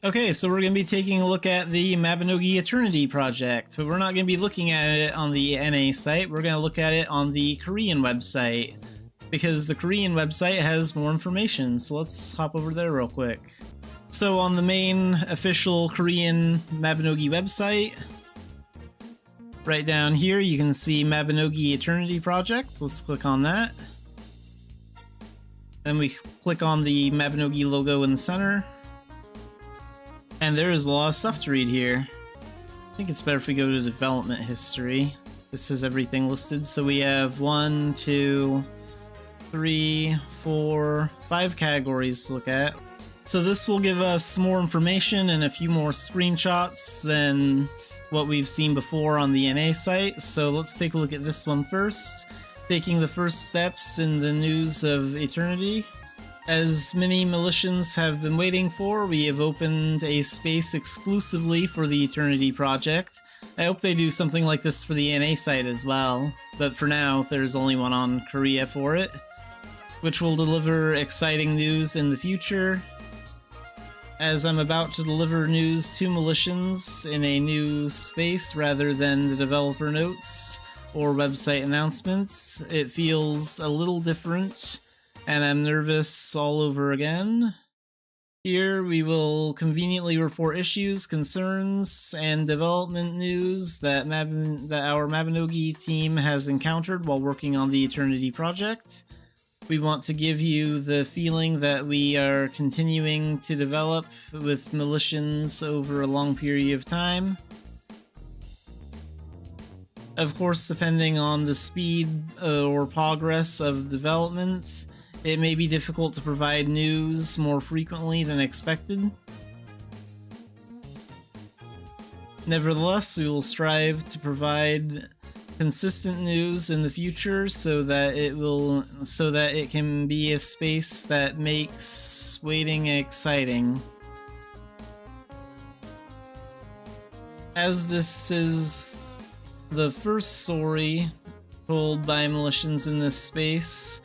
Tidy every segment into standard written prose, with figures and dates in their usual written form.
Okay, so we're going to be taking a look at the Mabinogi Eternity project, but we're not going to be looking at it on the NA site, we're going to look at it on the Korean website, because the Korean website has more information, so let's hop over there real quick. So on the main official Korean Mabinogi website, right down here you can see Mabinogi Eternity project. Let's click on that. Then we click on the Mabinogi logo in the center. And there is a lot of stuff to read here. I think it's better if we go to development history. This is everything listed. So we have 1, 2, 3, 4, 5 categories to look at. So this will give us more information and a few more screenshots than what we've seen before on the NA site. So let's take a look at this one first. Taking the first steps in the news of Eternity. As many militians have been waiting for, we have opened a space exclusively for the Eternity project. I hope they do something like this for the NA site as well, but for now there's only one on Korea for it, which will deliver exciting news in the future. As I'm about to deliver news to militians in a new space rather than the developer notes or website announcements, it feels a little different. And I'm nervous all over again. Here we will conveniently report issues, concerns, and development news that our Mabinogi team has encountered while working on the Eternity project. We want to give you the feeling that we are continuing to develop with militians over a long period of time. Of course, depending on the speed or progress of development, it may be difficult to provide news more frequently than expected. Nevertheless, we will strive to provide consistent news in the future so that it can be a space that makes waiting exciting. As this is the first story told by militians in this space,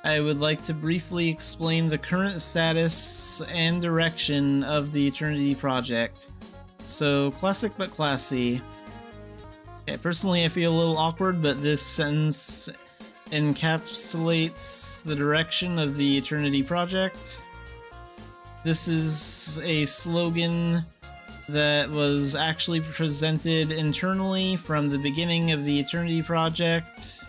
I would like to briefly explain the current status and direction of the Eternity project. So, classic but classy. Okay, personally I feel a little awkward, but this sentence encapsulates the direction of the Eternity project. This is a slogan that was actually presented internally from the beginning of the Eternity project,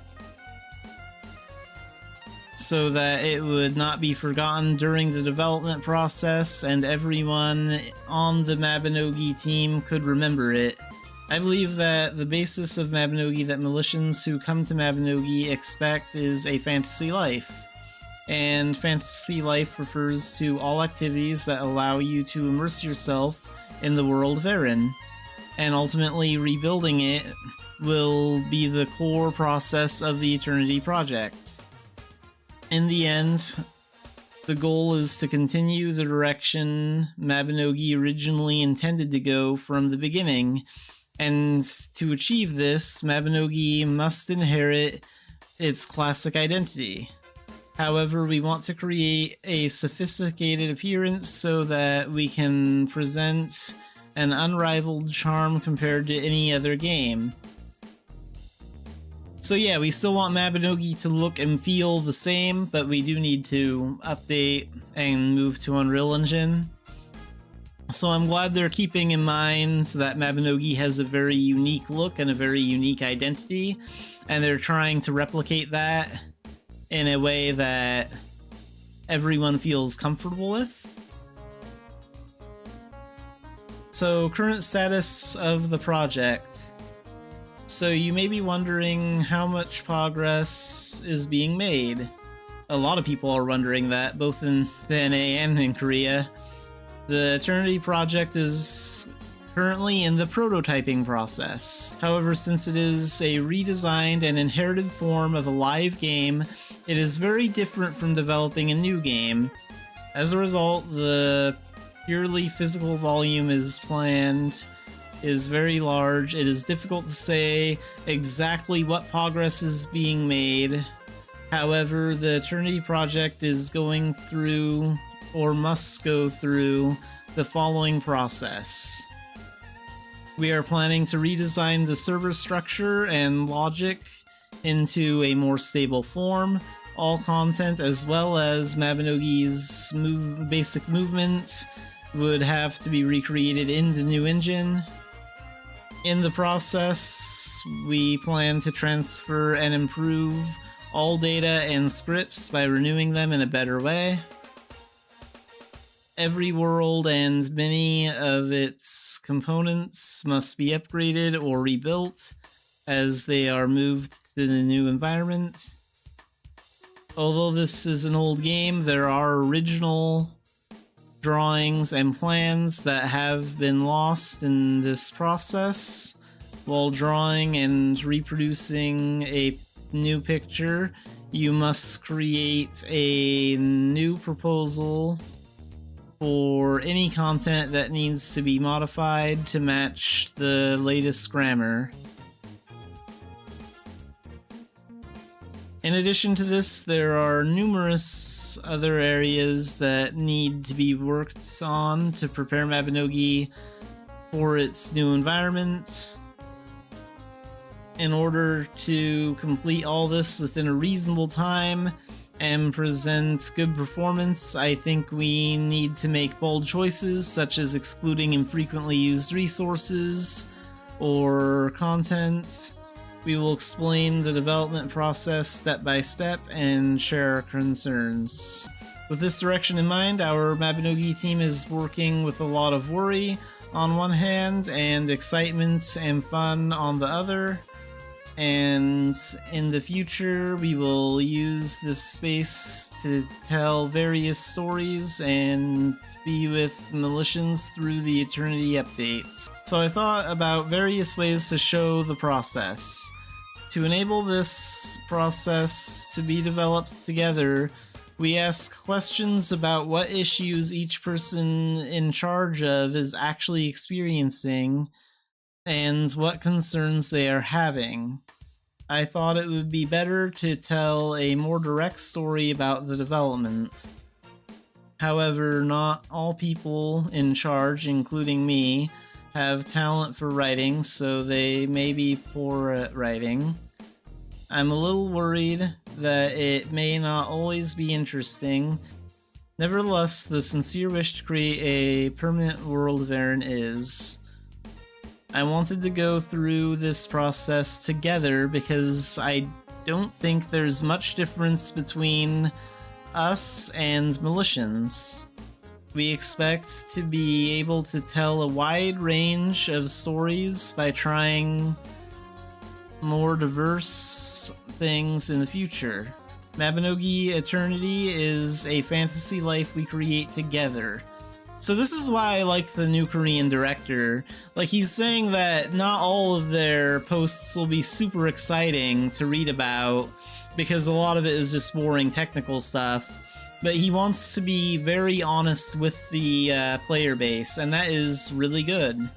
so that it would not be forgotten during the development process and everyone on the Mabinogi team could remember it. I believe that the basis of Mabinogi that militians who come to Mabinogi expect is a fantasy life. And fantasy life refers to all activities that allow you to immerse yourself in the world of Erin. And ultimately rebuilding it will be the core process of the Eternity project. In the end, the goal is to continue the direction Mabinogi originally intended to go from the beginning, and to achieve this, Mabinogi must inherit its classic identity. However, we want to create a sophisticated appearance so that we can present an unrivaled charm compared to any other game. So yeah, we still want Mabinogi to look and feel the same, but we do need to update and move to Unreal Engine. So I'm glad they're keeping in mind that Mabinogi has a very unique look and a very unique identity, and they're trying to replicate that in a way that everyone feels comfortable with. So, current status of the project. So you may be wondering how much progress is being made. A lot of people are wondering that, both in the NA and in Korea. The Eternity project is currently in the prototyping process. However, since it is a redesigned and inherited form of a live game, it is very different from developing a new game. As a result, the purely physical volume is very large. It is difficult to say exactly what progress is being made. However, the Eternity project is going through or must go through the following process. We are planning to redesign the server structure and logic into a more stable form. All content as well as Mabinogi's basic movement would have to be recreated in the new engine. In the process, we plan to transfer and improve all data and scripts by renewing them in a better way. Every world and many of its components must be upgraded or rebuilt as they are moved to the new environment. Although this is an old game, there are original drawings and plans that have been lost in this process. While drawing and reproducing a new picture, you must create a new proposal for any content that needs to be modified to match the latest grammar. In addition to this, there are numerous other areas that need to be worked on to prepare Mabinogi for its new environment. In order to complete all this within a reasonable time and present good performance, I think we need to make bold choices, such as excluding infrequently used resources or content. We will explain the development process step by step and share our concerns. With this direction in mind, our Mabinogi team is working with a lot of worry on one hand and excitement and fun on the other. And in the future, we will use this space to tell various stories and be with Militians through the Eternity updates. So I thought about various ways to show the process. To enable this process to be developed together, we ask questions about what issues each person in charge of is actually experiencing and what concerns they are having. I thought it would be better to tell a more direct story about the development. However, not all people in charge, including me, have talent for writing, so they may be poor at writing. I'm a little worried that it may not always be interesting. Nevertheless, the sincere wish to create a permanent world of Aaron is. I wanted to go through this process together because I don't think there's much difference between us and Militians. We expect to be able to tell a wide range of stories by trying more diverse things in the future. Mabinogi Eternity is a fantasy life we create together. So this is why I like the new Korean director. Like, he's saying that not all of their posts will be super exciting to read about, because a lot of it is just boring technical stuff. But he wants to be very honest with the player base, and that is really good.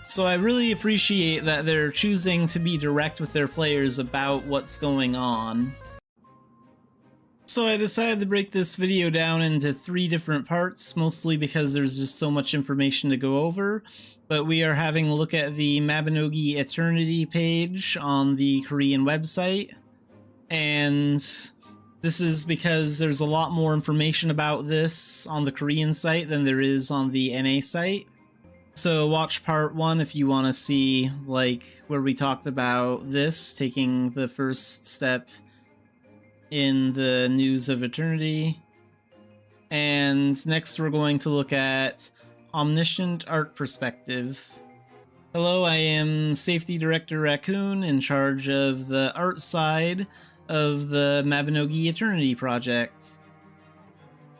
So I really appreciate that they're choosing to be direct with their players about what's going on. So I decided to break this video down into 3 different parts, mostly because there's just so much information to go over. But we are having a look at the Mabinogi Eternity page on the Korean website. And this is because there's a lot more information about this on the Korean site than there is on the NA site. So watch part 1 if you want to see, like, where we talked about this, taking the first step in the news of Eternity. And next we're going to look at Omniscient Art Perspective. Hello, I am Safety Director Raccoon, in charge of the art side of the Mabinogi Eternity project.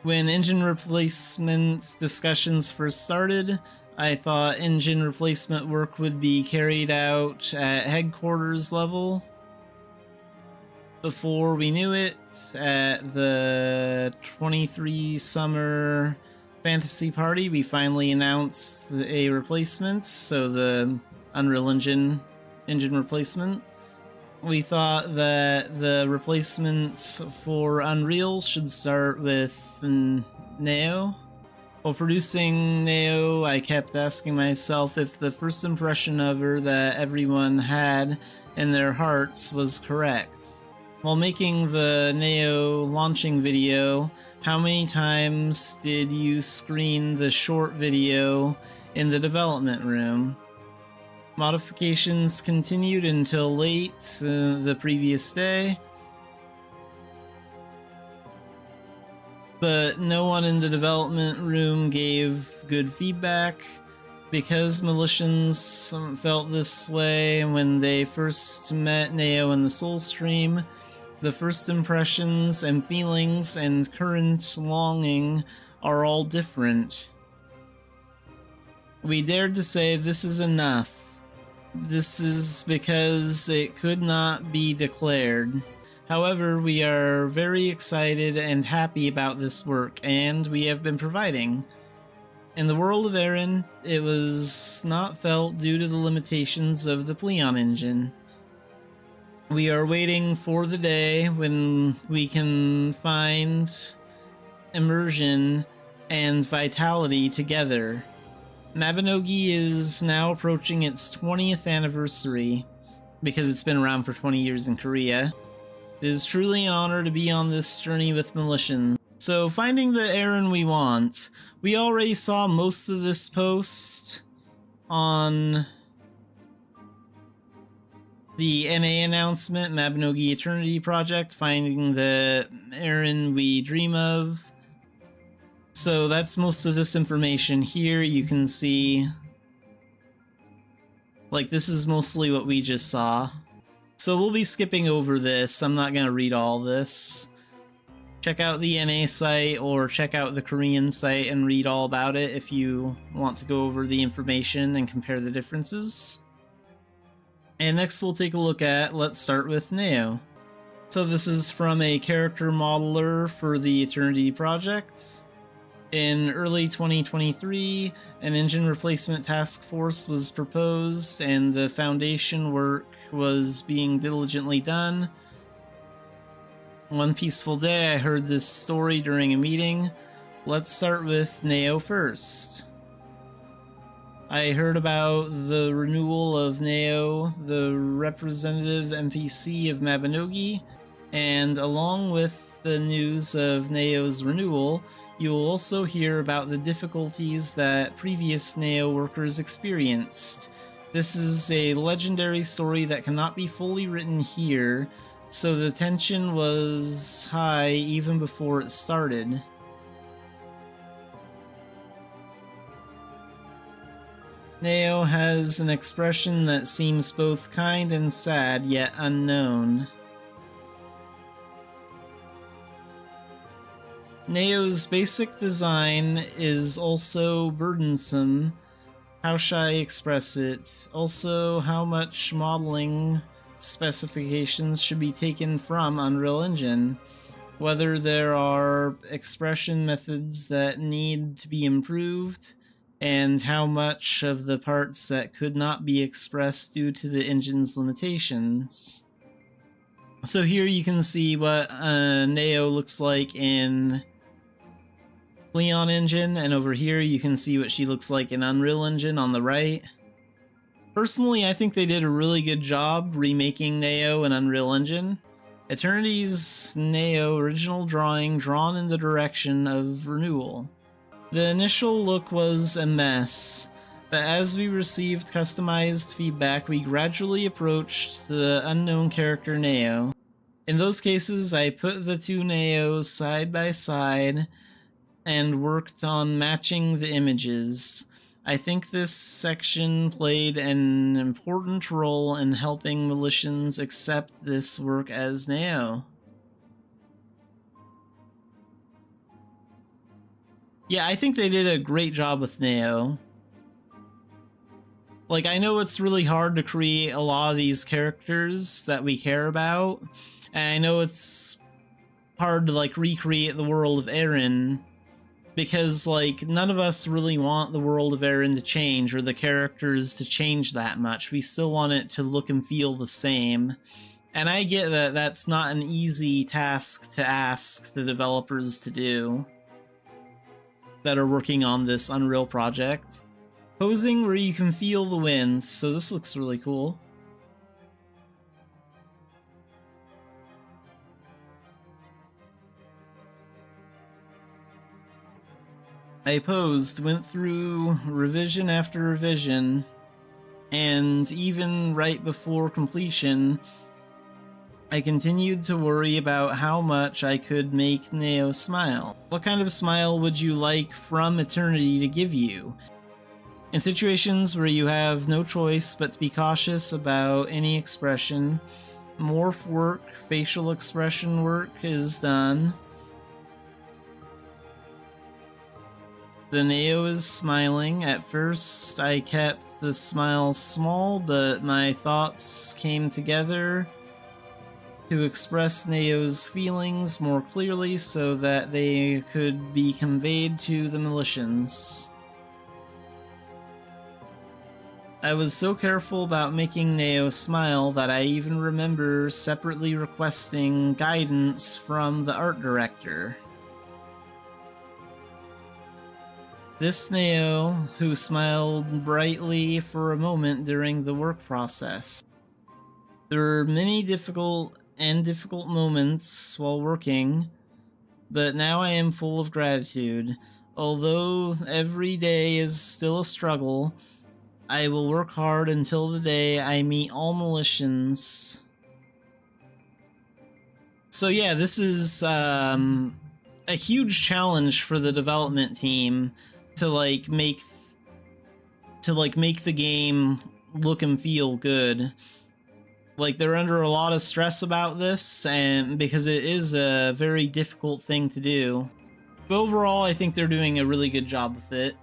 When engine replacement discussions first started, I thought engine replacement work would be carried out at headquarters level. Before we knew it, at the 23 Summer Fantasy Party, we finally announced a replacement, so the Unreal Engine replacement. we thought that the replacement for Unreal should start with Neo. While producing Neo, I kept asking myself if the first impression of her that everyone had in their hearts was correct. While making the Neo launching video, how many times did you screen the short video in the development room? Modifications continued until late the previous day, but no one in the development room gave good feedback because Militians felt this way when they first met Neo in the Soul Stream. The first impressions and feelings and current longing are all different. We dared to say this is enough. This is because it could not be declared. However, we are very excited and happy about this work, and we have been providing. In the world of Aaron, it was not felt due to the limitations of the Pleon engine. We are waiting for the day when we can find immersion and vitality together. Mabinogi is now approaching its 20th anniversary, because it's been around for 20 years in Korea. It is truly an honor to be on this journey with Militians. So, finding the Aaron we want. We already saw most of this post on the NA announcement, Mabinogi Eternity Project, finding the Aaron we dream of. So that's most of this information here. You can see, like, this is mostly what we just saw. So we'll be skipping over this. I'm not going to read all this. Check out the NA site or check out the Korean site and read all about it if you want to go over the information and compare the differences. And next we'll take a look at, let's start with Neo. So this is from a character modeler for the Eternity Project. In early 2023, an engine replacement task force was proposed and the foundation work was being diligently done. One peaceful day, I heard this story during a meeting. Let's start with Neo first. I heard about the renewal of Neo, the representative NPC of Mabinogi, and along with the news of Neo's renewal, you will also hear about the difficulties that previous Neo workers experienced. This is a legendary story that cannot be fully written here, so the tension was high even before it started. Neo has an expression that seems both kind and sad, yet unknown. Neo's basic design is also burdensome. How shall I express it? Also, how much modeling specifications should be taken from Unreal Engine? Whether there are expression methods that need to be improved, and how much of the parts that could not be expressed due to the engine's limitations. So here you can see what Neo looks like in Leon Engine, and over here you can see what she looks like in Unreal Engine on the right. Personally, I think they did a really good job remaking Neo in Unreal Engine. Eternity's Neo original drawing drawn in the direction of renewal. The initial look was a mess, but as we received customized feedback, we gradually approached the unknown character Neo. In those cases, I put the two Neos side by side and worked on matching the images. I think this section played an important role in helping Militians accept this work as Neo. Yeah, I think they did a great job with Neo. Like, I know it's really hard to create a lot of these characters that we care about, and I know it's hard to, like, recreate the world of Aaron, because, like, none of us really want the world of Aaron to change, or the characters to change that much. We still want it to look and feel the same. And I get that that's not an easy task to ask the developers to do that are working on this Unreal project. Posing where you can feel the wind, so this looks really cool. I posed, went through revision after revision, and even right before completion, I continued to worry about how much I could make Neo smile. What kind of smile would you like from Eternity to give you? In situations where you have no choice but to be cautious about any expression, morph work, facial expression work is done. The Neo is smiling. At first, I kept the smile small, but my thoughts came together to express Neo's feelings more clearly so that they could be conveyed to the Militians. I was so careful about making Neo smile that I even remember separately requesting guidance from the art director. This Neo, who smiled brightly for a moment during the work process. There were many difficult moments while working, but now I am full of gratitude. Although every day is still a struggle, I will work hard until the day I meet all Militians. So yeah, this is a huge challenge for the development team to make the game look and feel good. Like, they're under a lot of stress about this, and because it is a very difficult thing to do. But overall, I think they're doing a really good job with it.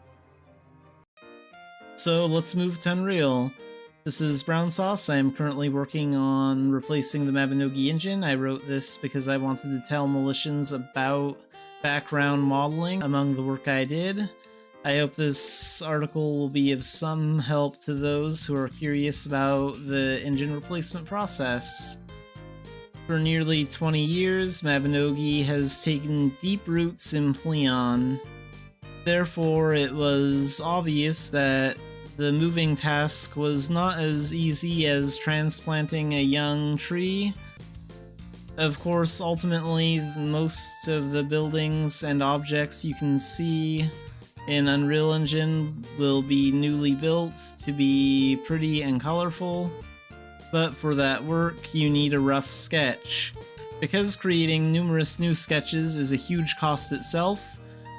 So let's move to Unreal. This is Brown Sauce. I am currently working on replacing the Mabinogi engine. I wrote this because I wanted to tell Militians about background modeling among the work I did. I hope this article will be of some help to those who are curious about the engine replacement process. For nearly 20 years, Mabinogi has taken deep roots in Pleon. Therefore, it was obvious that the moving task was not as easy as transplanting a young tree. Of course, ultimately, most of the buildings and objects you can see in Unreal Engine will be newly built to be pretty and colorful, but for that work you need a rough sketch. Because creating numerous new sketches is a huge cost itself,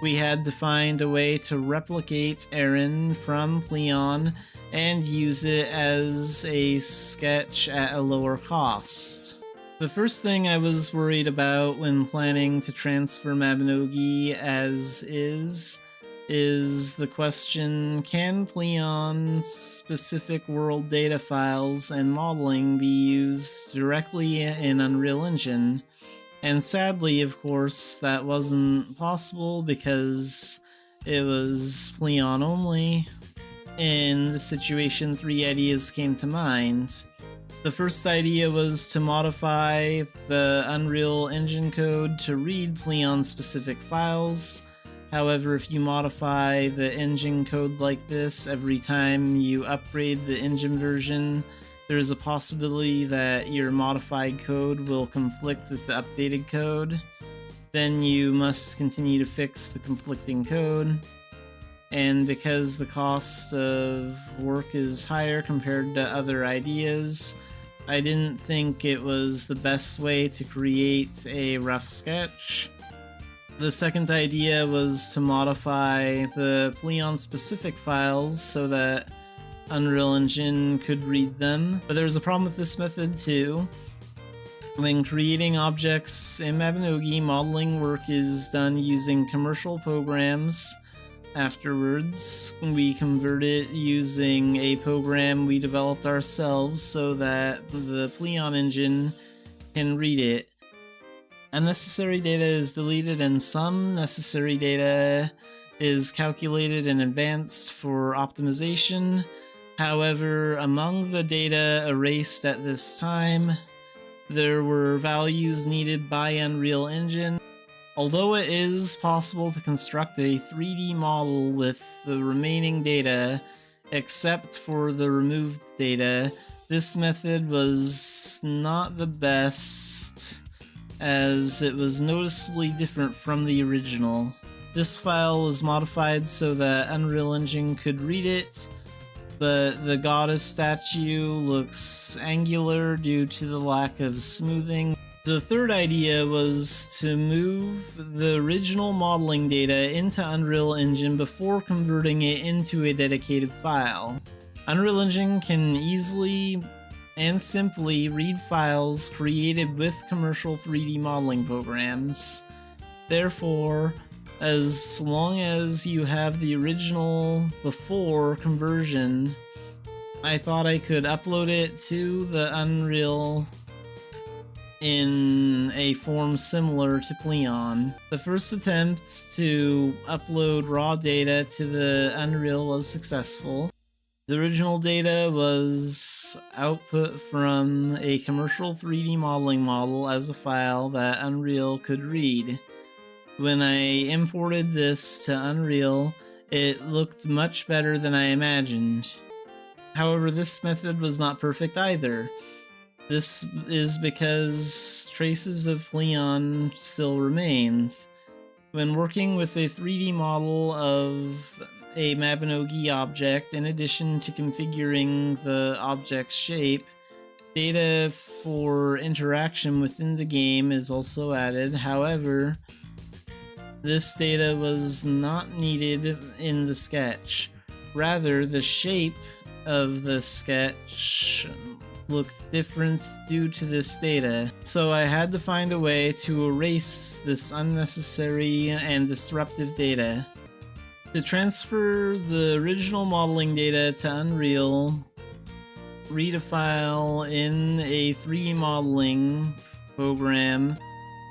we had to find a way to replicate Aaron from Pleon and use it as a sketch at a lower cost. The first thing I was worried about when planning to transfer Mabinogi as is the question, can Pleon's specific world data files and modeling be used directly in Unreal Engine? And sadly, of course, that wasn't possible because it was Pleon only. In this situation, 3 ideas came to mind. The first idea was to modify the Unreal Engine code to read Pleon-specific files. However, if you modify the engine code like this every time you upgrade the engine version, there's a possibility that your modified code will conflict with the updated code. Then you must continue to fix the conflicting code. And because the cost of work is higher compared to other ideas, I didn't think it was the best way to create a rough sketch. The second idea was to modify the Pleon-specific files so that Unreal Engine could read them, but there's a problem with this method too. When creating objects in Mabinogi, modeling work is done using commercial programs. Afterwards, we convert it using a program we developed ourselves so that the Pleon engine can read it. Unnecessary data is deleted and some necessary data is calculated in advance for optimization. However, among the data erased at this time, There were values needed by Unreal Engine. Although it is possible to construct a 3D model with the remaining data, except for the removed data, this method was not the best, as it was noticeably different from the original. This file was modified so that Unreal Engine could read it, but the goddess statue looks angular due to the lack of smoothing. The third idea was to move the original modeling data into Unreal Engine before converting it into a dedicated file. Unreal Engine can easily and simply read files created with commercial 3D modeling programs. Therefore, as long as you have the original before conversion, I thought I could upload it to the Unreal in a form similar to Pleon. The first attempt to upload raw data to the Unreal was successful. The original data was output from a commercial 3D modeling model as a file that Unreal could read. When I imported this to Unreal, it looked much better than I imagined. However, this method was not perfect either. This is because traces of Pleon still remained. When working with a 3D model of a Mabinogi object, in addition to configuring the object's shape, data for interaction within the game is also added. However, this data was not needed in the sketch. Rather, the shape of the sketch looked different due to this data, so I had to find a way to erase this unnecessary and disruptive data. To transfer the original modeling data to Unreal, read a file in a 3D modeling program,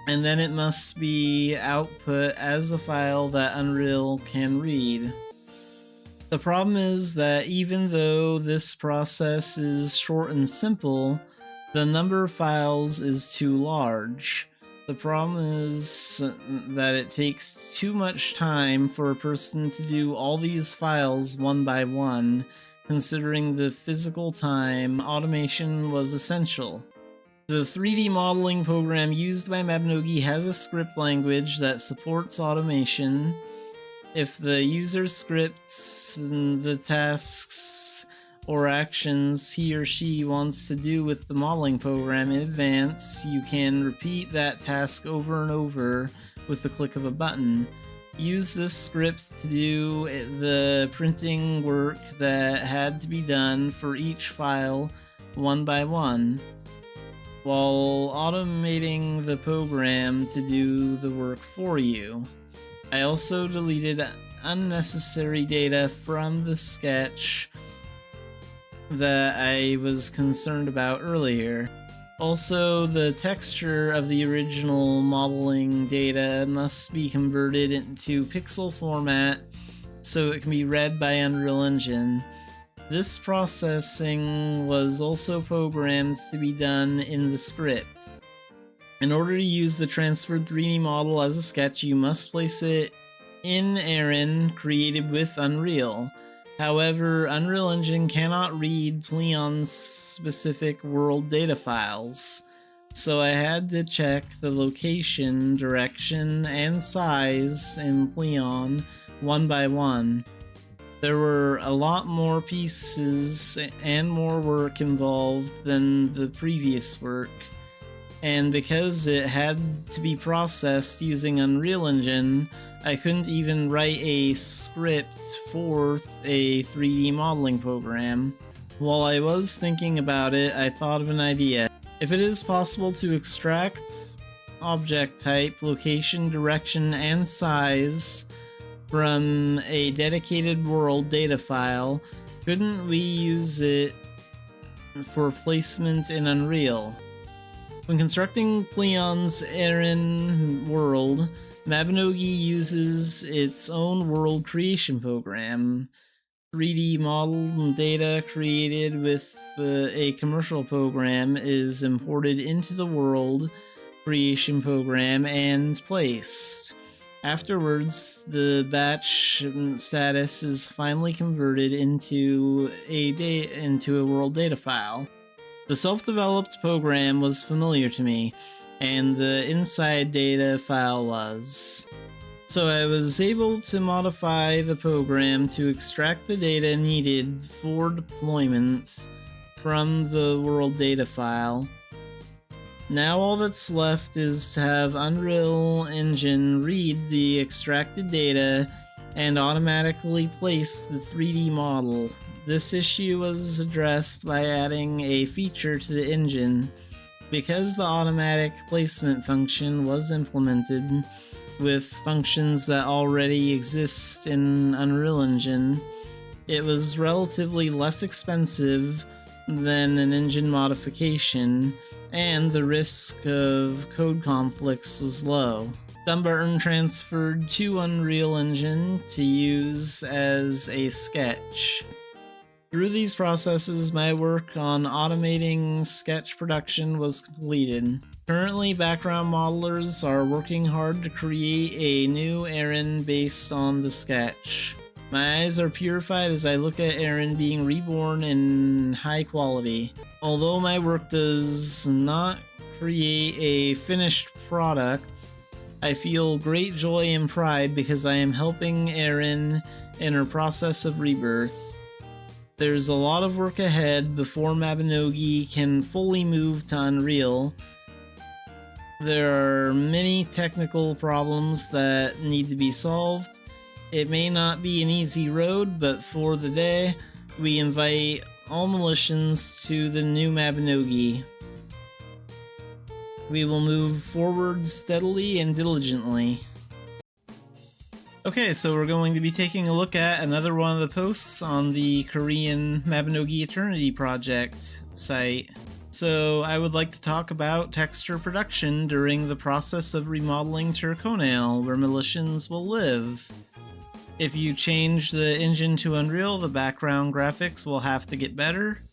and then it must be output as a file that Unreal can read. The problem is that even though this process is short and simple, the number of files is too large. The problem is that it takes too much time for a person to do all these files one by one. Considering the physical time, automation was essential. The 3D modeling program used by Mabinogi has a script language that supports automation. If the user scripts the tasks or actions he or she wants to do with the modeling program in advance, you can repeat that task over and over with the click of a button. Use this script to do the printing work that had to be done for each file one by one, while automating the program to do the work for you. I also deleted unnecessary data from the sketch that I was concerned about earlier. Also, the texture of the original modeling data must be converted into pixel format so it can be read by Unreal Engine. This processing was also programmed to be done in the script. In order to use the transferred 3D model as a sketch, you must place it in Aaron, created with Unreal. However, Unreal Engine cannot read Pleon's specific world data files, so I had to check the location, direction, and size in Pleon one by one. There were a lot more pieces and more work involved than the previous work, and because it had to be processed using Unreal Engine, I couldn't even write a script for a 3D modeling program. While I was thinking about it, I thought of an idea. If it is possible to extract object type, location, direction, and size from a dedicated world data file, couldn't we use it for placement in Unreal? When constructing Pleon's Aaron world, Mabinogi uses its own world creation program. 3D model data created with a commercial program is imported into the world creation program and placed. Afterwards, the batch status is finally converted into a world data file. The self-developed program was familiar to me, and the inside data file was. So I was able to modify the program to extract the data needed for deployment from the world data file. Now all that's left is to have Unreal Engine read the extracted data and automatically place the 3D model. This issue was addressed by adding a feature to the engine. Because the automatic placement function was implemented with functions that already exist in Unreal Engine, it was relatively less expensive than an engine modification, and the risk of code conflicts was low. Dunbarton transferred to Unreal Engine to use as a sketch. Through these processes, my work on automating sketch production was completed. Currently, background modelers are working hard to create a new Aaron based on the sketch. My eyes are purified as I look at Aaron being reborn in high quality. Although my work does not create a finished product, I feel great joy and pride because I am helping Aaron in her process of rebirth. There's a lot of work ahead before Mabinogi can fully move to Unreal. There are many technical problems that need to be solved. It may not be an easy road, but for the day, we invite all Militians to the new Mabinogi. We will move forward steadily and diligently. Okay, so we're going to be taking a look at another one of the posts on the Korean Mabinogi Eternity Project site. So I would like to talk about texture production during the process of remodeling Turconail, where Militians will live. If you change the engine to Unreal, the background graphics will have to get better.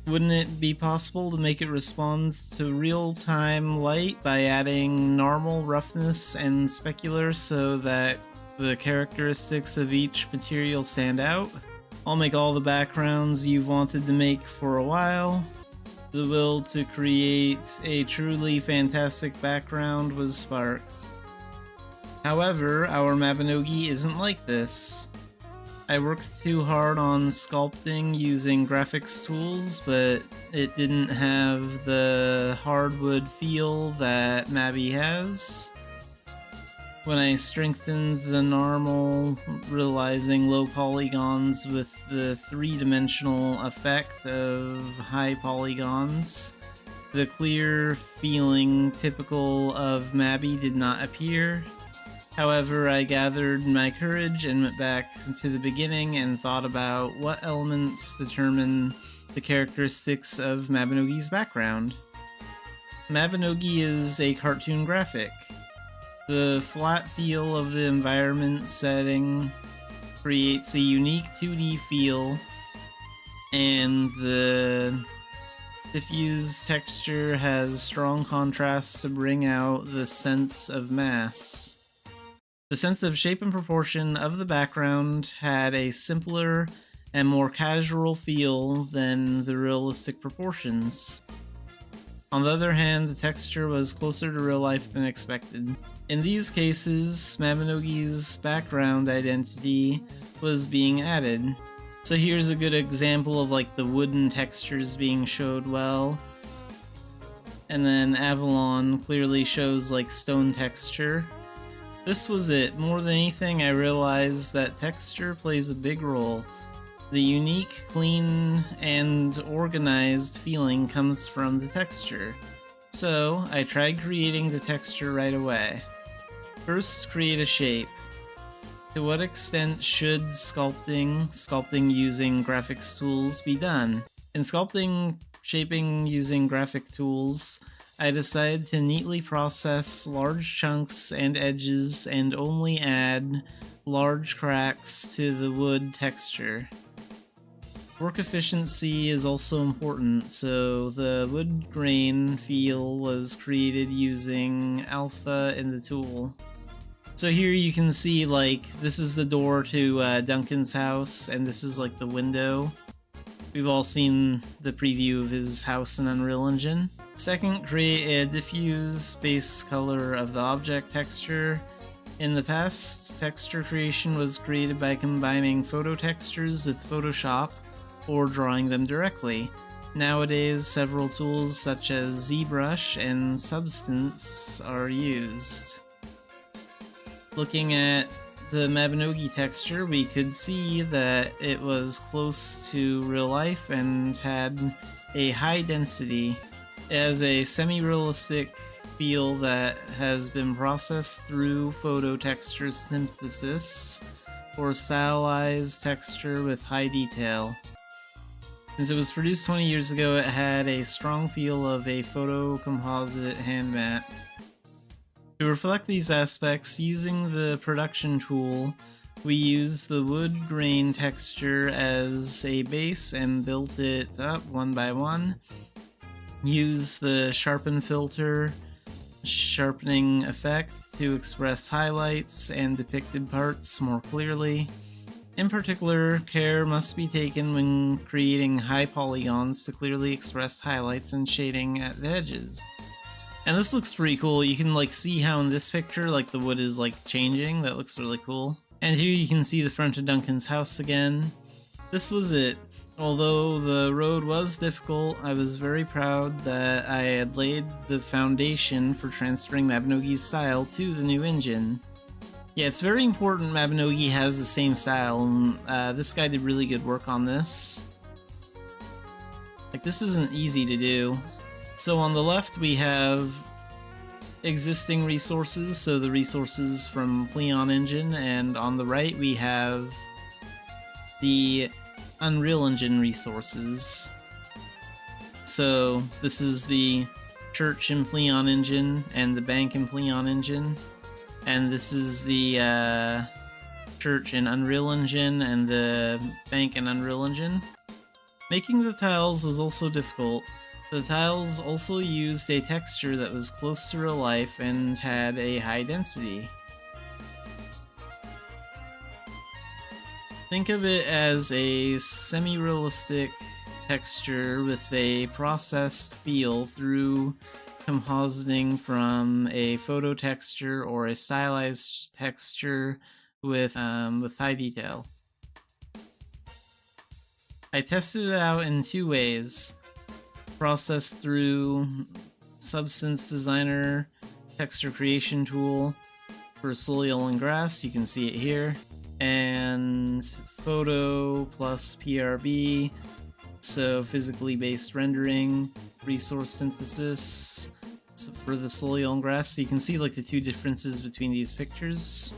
Wouldn't it be possible to make it respond to real-time light by adding normal roughness and specular so that the characteristics of each material stand out? I'll make all the backgrounds you've wanted to make for a while. The will to create a truly fantastic background was sparked. However, our Mabinogi isn't like this. I worked too hard on sculpting using graphics tools, but it didn't have the hardwood feel that Mabi has. When I strengthened the normal, realizing low polygons with the three-dimensional effect of high polygons, the clear feeling typical of Mabi did not appear. However, I gathered my courage and went back to the beginning and thought about what elements determine the characteristics of Mabinogi's background. Mabinogi is a cartoon graphic. The flat feel of the environment setting creates a unique 2D feel, and the diffuse texture has strong contrast to bring out the sense of mass. The sense of shape and proportion of the background had a simpler and more casual feel than the realistic proportions. On the other hand, the texture was closer to real life than expected. In these cases, Mabinogi's background identity was being added. So here's a good example of like the wooden textures being showed well. And then Avalon clearly shows like stone texture. This was it. More than anything, I realized that texture plays a big role. The unique, clean, and organized feeling comes from the texture. So, I tried creating the texture right away. First, create a shape. To what extent should sculpting using graphics tools be done? In sculpting shaping using graphic tools, I decided to neatly process large chunks and edges and only add large cracks to the wood texture. Work efficiency is also important, so the wood grain feel was created using alpha in the tool. So here you can see, like, this is the door to Duncan's house, and this is like the window. We've all seen the preview of his house in Unreal Engine. Second, create a diffuse base color of the object texture. In the past, texture creation was created by combining photo textures with Photoshop or drawing them directly. Nowadays, several tools such as ZBrush and Substance are used. Looking at the Mabinogi texture, we could see that it was close to real life and had a high density. It has a semi-realistic feel that has been processed through photo texture synthesis or stylized texture with high detail. Since it was produced 20 years ago, it had a strong feel of a photo composite hand mat. To reflect these aspects, using the production tool, we used the wood grain texture as a base and built it up one by one. Use the sharpen filter sharpening effect to express highlights and depicted parts more clearly. In particular, care must be taken when creating high polygons to clearly express highlights and shading at the edges. And this looks pretty cool. You can like see how in this picture like the wood is like changing. That looks really cool. And here you can see the front of Duncan's house again. This was it. Although the road was difficult, I was very proud that I had laid the foundation for transferring Mabinogi's style to the new engine. Yeah, it's very important Mabinogi has the same style, and this guy did really good work on this. Like, this isn't easy to do. So on the left we have existing resources, so the resources from Pleon Engine, and on the right we have the Unreal Engine resources. So this is the church in Pleon Engine and the bank in Pleon Engine. And this is the church in Unreal Engine and the bank in Unreal Engine. Making the tiles was also difficult. The tiles also used a texture that was close to real life and had a high density. Think of it as a semi-realistic texture with a processed feel through compositing from a photo texture or a stylized texture with high detail. I tested it out in two ways. Processed through Substance Designer texture creation tool for soil and grass, you can see it here, and photo plus PRB, so physically based rendering, resource synthesis for the soil and grass. So you can see like the two differences between these pictures.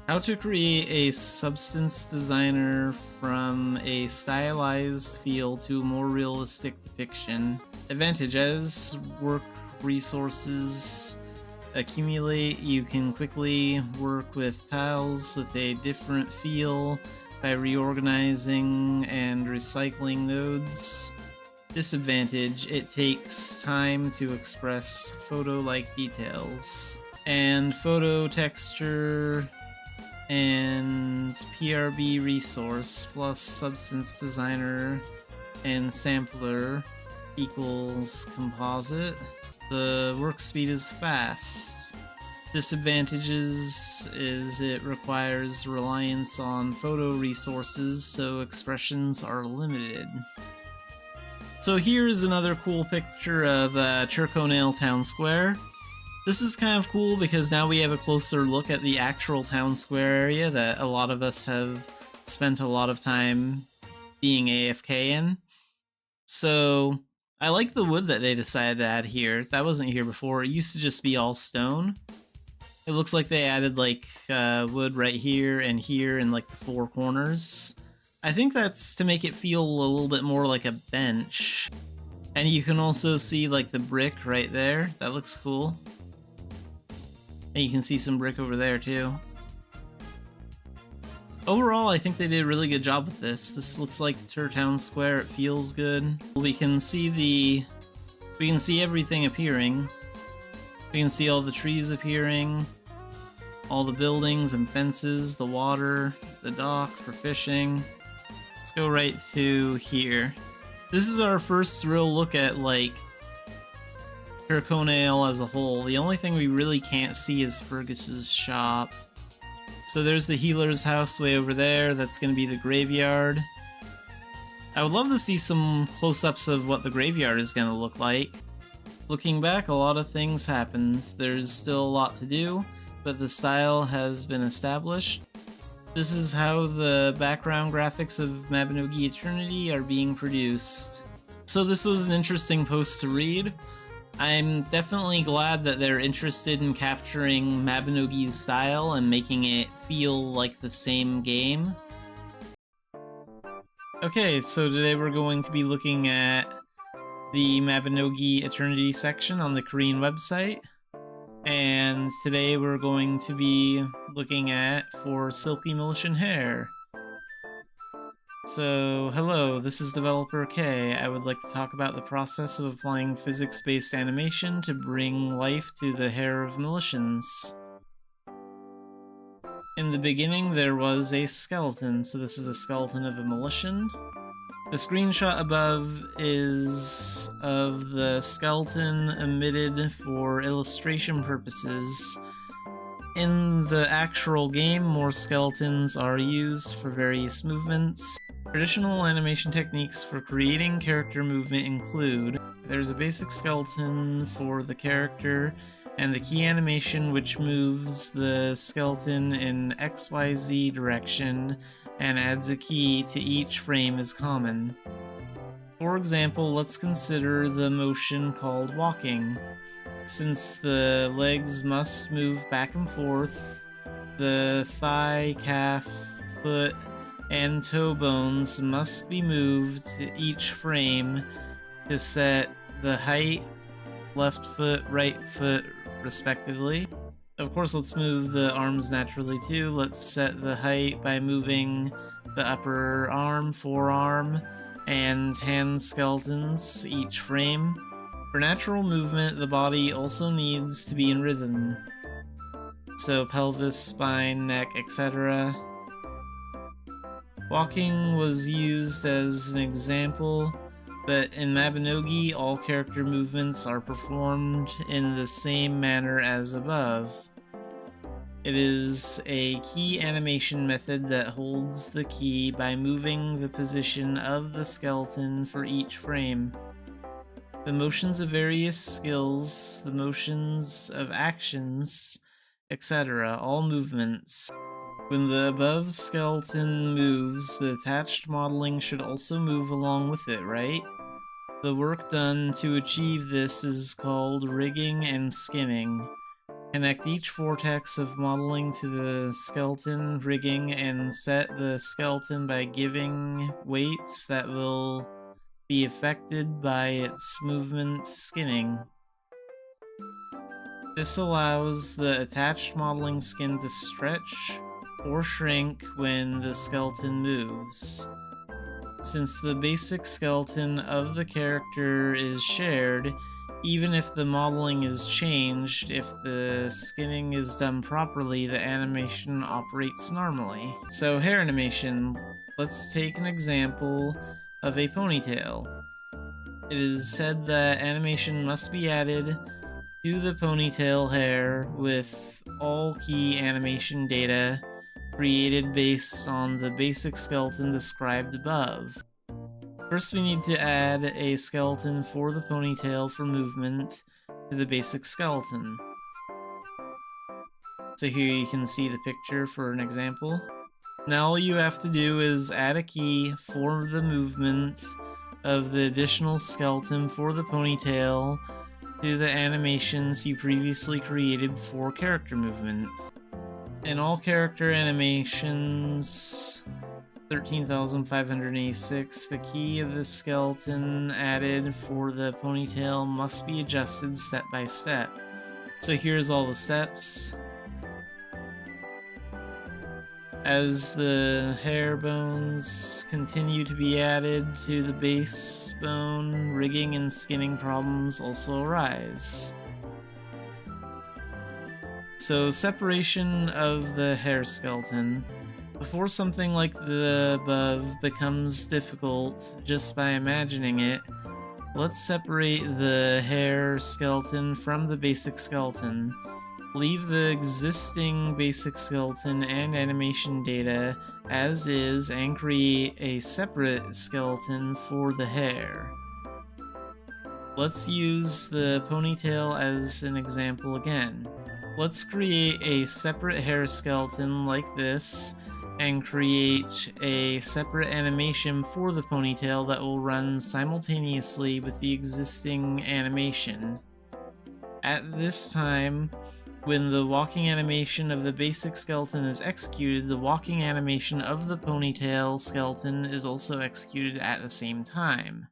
How to create a Substance Designer from a stylized feel to a more realistic depiction. Advantage: as work resources accumulate, you can quickly work with tiles with a different feel by reorganizing and recycling nodes. Disadvantage: it takes time to express photo-like details. And photo texture and PRB resource plus Substance Designer and Sampler equals composite. The work speed is fast. Disadvantages is it requires reliance on photo resources, so expressions are limited. So here is another cool picture of Turconale Town Square. This is kind of cool because now we have a closer look at the actual town square area that a lot of us have spent a lot of time being AFK in. So I like the wood that they decided to add here. That wasn't here before. It used to just be all stone. It looks like they added like wood right here and like the four corners. I think that's to make it feel a little bit more like a bench. And you can also see like the brick right there. That looks cool. And you can see some brick over there too. Overall, I think they did a really good job with this. This looks like Town Square. It feels good. We can see everything appearing. We can see all the trees appearing, all the buildings and fences, the water, the dock for fishing. Let's go right to here. This is our first real look at, like, Kirkonale as a whole. The only thing we really can't see is Fergus's shop. So there's the healer's house way over there. That's going to be the graveyard. I would love to see some close-ups of what the graveyard is going to look like. Looking back, a lot of things happened. There's still a lot to do, but the style has been established. This is how the background graphics of Mabinogi Eternity are being produced. So this was an interesting post to read. I'm definitely glad that they're interested in capturing Mabinogi's style and making it feel like the same game. Okay, so today we're going to be looking at the Mabinogi Eternity section on the Korean website. And today we're going to be looking at For Silky Militian Hair. So, hello, this is Developer K. I would like to talk about the process of applying physics-based animation to bring life to the hair of Militians. In the beginning, there was a skeleton, so this is a skeleton of a Militian. The screenshot above is of the skeleton omitted for illustration purposes. In the actual game, more skeletons are used for various movements. Traditional animation techniques for creating character movement include: there's a basic skeleton for the character, and the key animation which moves the skeleton in XYZ direction and adds a key to each frame is common. For example, let's consider the motion called walking. Since the legs must move back and forth, the thigh, calf, foot, and toe bones must be moved each frame to set the height, left foot, right foot, respectively. Of course, let's move the arms naturally too. Let's set the height by moving the upper arm, forearm, and hand skeletons each frame. For natural movement, the body also needs to be in rhythm. So pelvis, spine, neck, etc. Walking was used as an example, but in Mabinogi, all character movements are performed in the same manner as above. It is a key animation method that holds the key by moving the position of the skeleton for each frame. The motions of various skills, the motions of actions, etc., all movements. When the above skeleton moves, the attached modeling should also move along with it, right? The work done to achieve this is called rigging and skimming. Connect each vortex of modeling to the skeleton rigging and set the skeleton by giving weights that will be affected by its movement skinning. This allows the attached modeling skin to stretch or shrink when the skeleton moves. Since the basic skeleton of the character is shared, even if the modeling is changed, if the skinning is done properly, the animation operates normally. So hair animation, let's take an example of a ponytail. It is said that animation must be added to the ponytail hair with all key animation data created based on the basic skeleton described above. First, we need to add a skeleton for the ponytail for movement to the basic skeleton. So here you can see the picture for an example. Now all you have to do is add a key for the movement of the additional skeleton for the ponytail to the animations you previously created for character movement. In all character animations 13,586, the key of the skeleton added for the ponytail must be adjusted step by step. So here's all the steps. As the hair bones continue to be added to the base bone, rigging and skinning problems also arise. So, separation of the hair skeleton. Before something like the above becomes difficult just by imagining it, let's separate the hair skeleton from the basic skeleton. Leave the existing basic skeleton and animation data as is and create a separate skeleton for the hair. Let's use the ponytail as an example again. Let's create a separate hair skeleton like this and create a separate animation for the ponytail that will run simultaneously with the existing animation. At this time, when the walking animation of the basic skeleton is executed, the walking animation of the ponytail skeleton is also executed at the same time.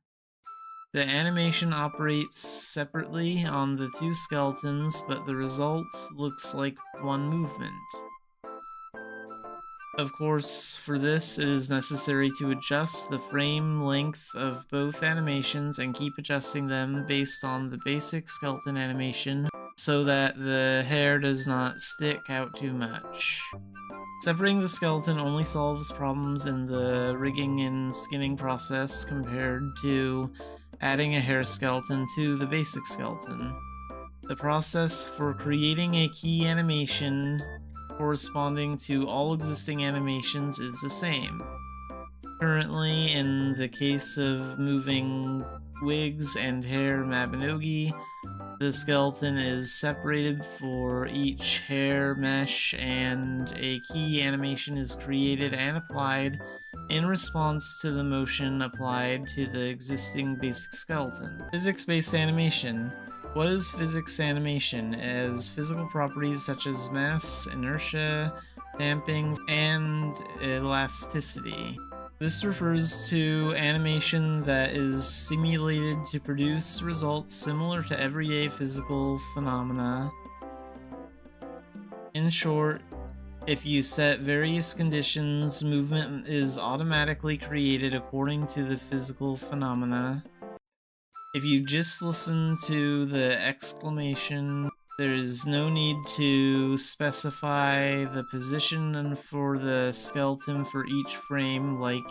The animation operates separately on the two skeletons, but the result looks like one movement. Of course, for this it is necessary to adjust the frame length of both animations and keep adjusting them based on the basic skeleton animation so that the hair does not stick out too much. Separating the skeleton only solves problems in the rigging and skinning process compared to adding a hair skeleton to the basic skeleton. The process for creating a key animation corresponding to all existing animations is the same. Currently, in the case of moving wigs and hair Mabinogi, the skeleton is separated for each hair mesh and a key animation is created and applied in response to the motion applied to the existing basic skeleton. Physics-based animation. What is physics animation? As physical properties such as mass, inertia, damping, and elasticity. This refers to animation that is simulated to produce results similar to everyday physical phenomena. In short, if you set various conditions, movement is automatically created according to the physical phenomena. If you just listen to the exclamation, there is no need to specify the position for the skeleton for each frame like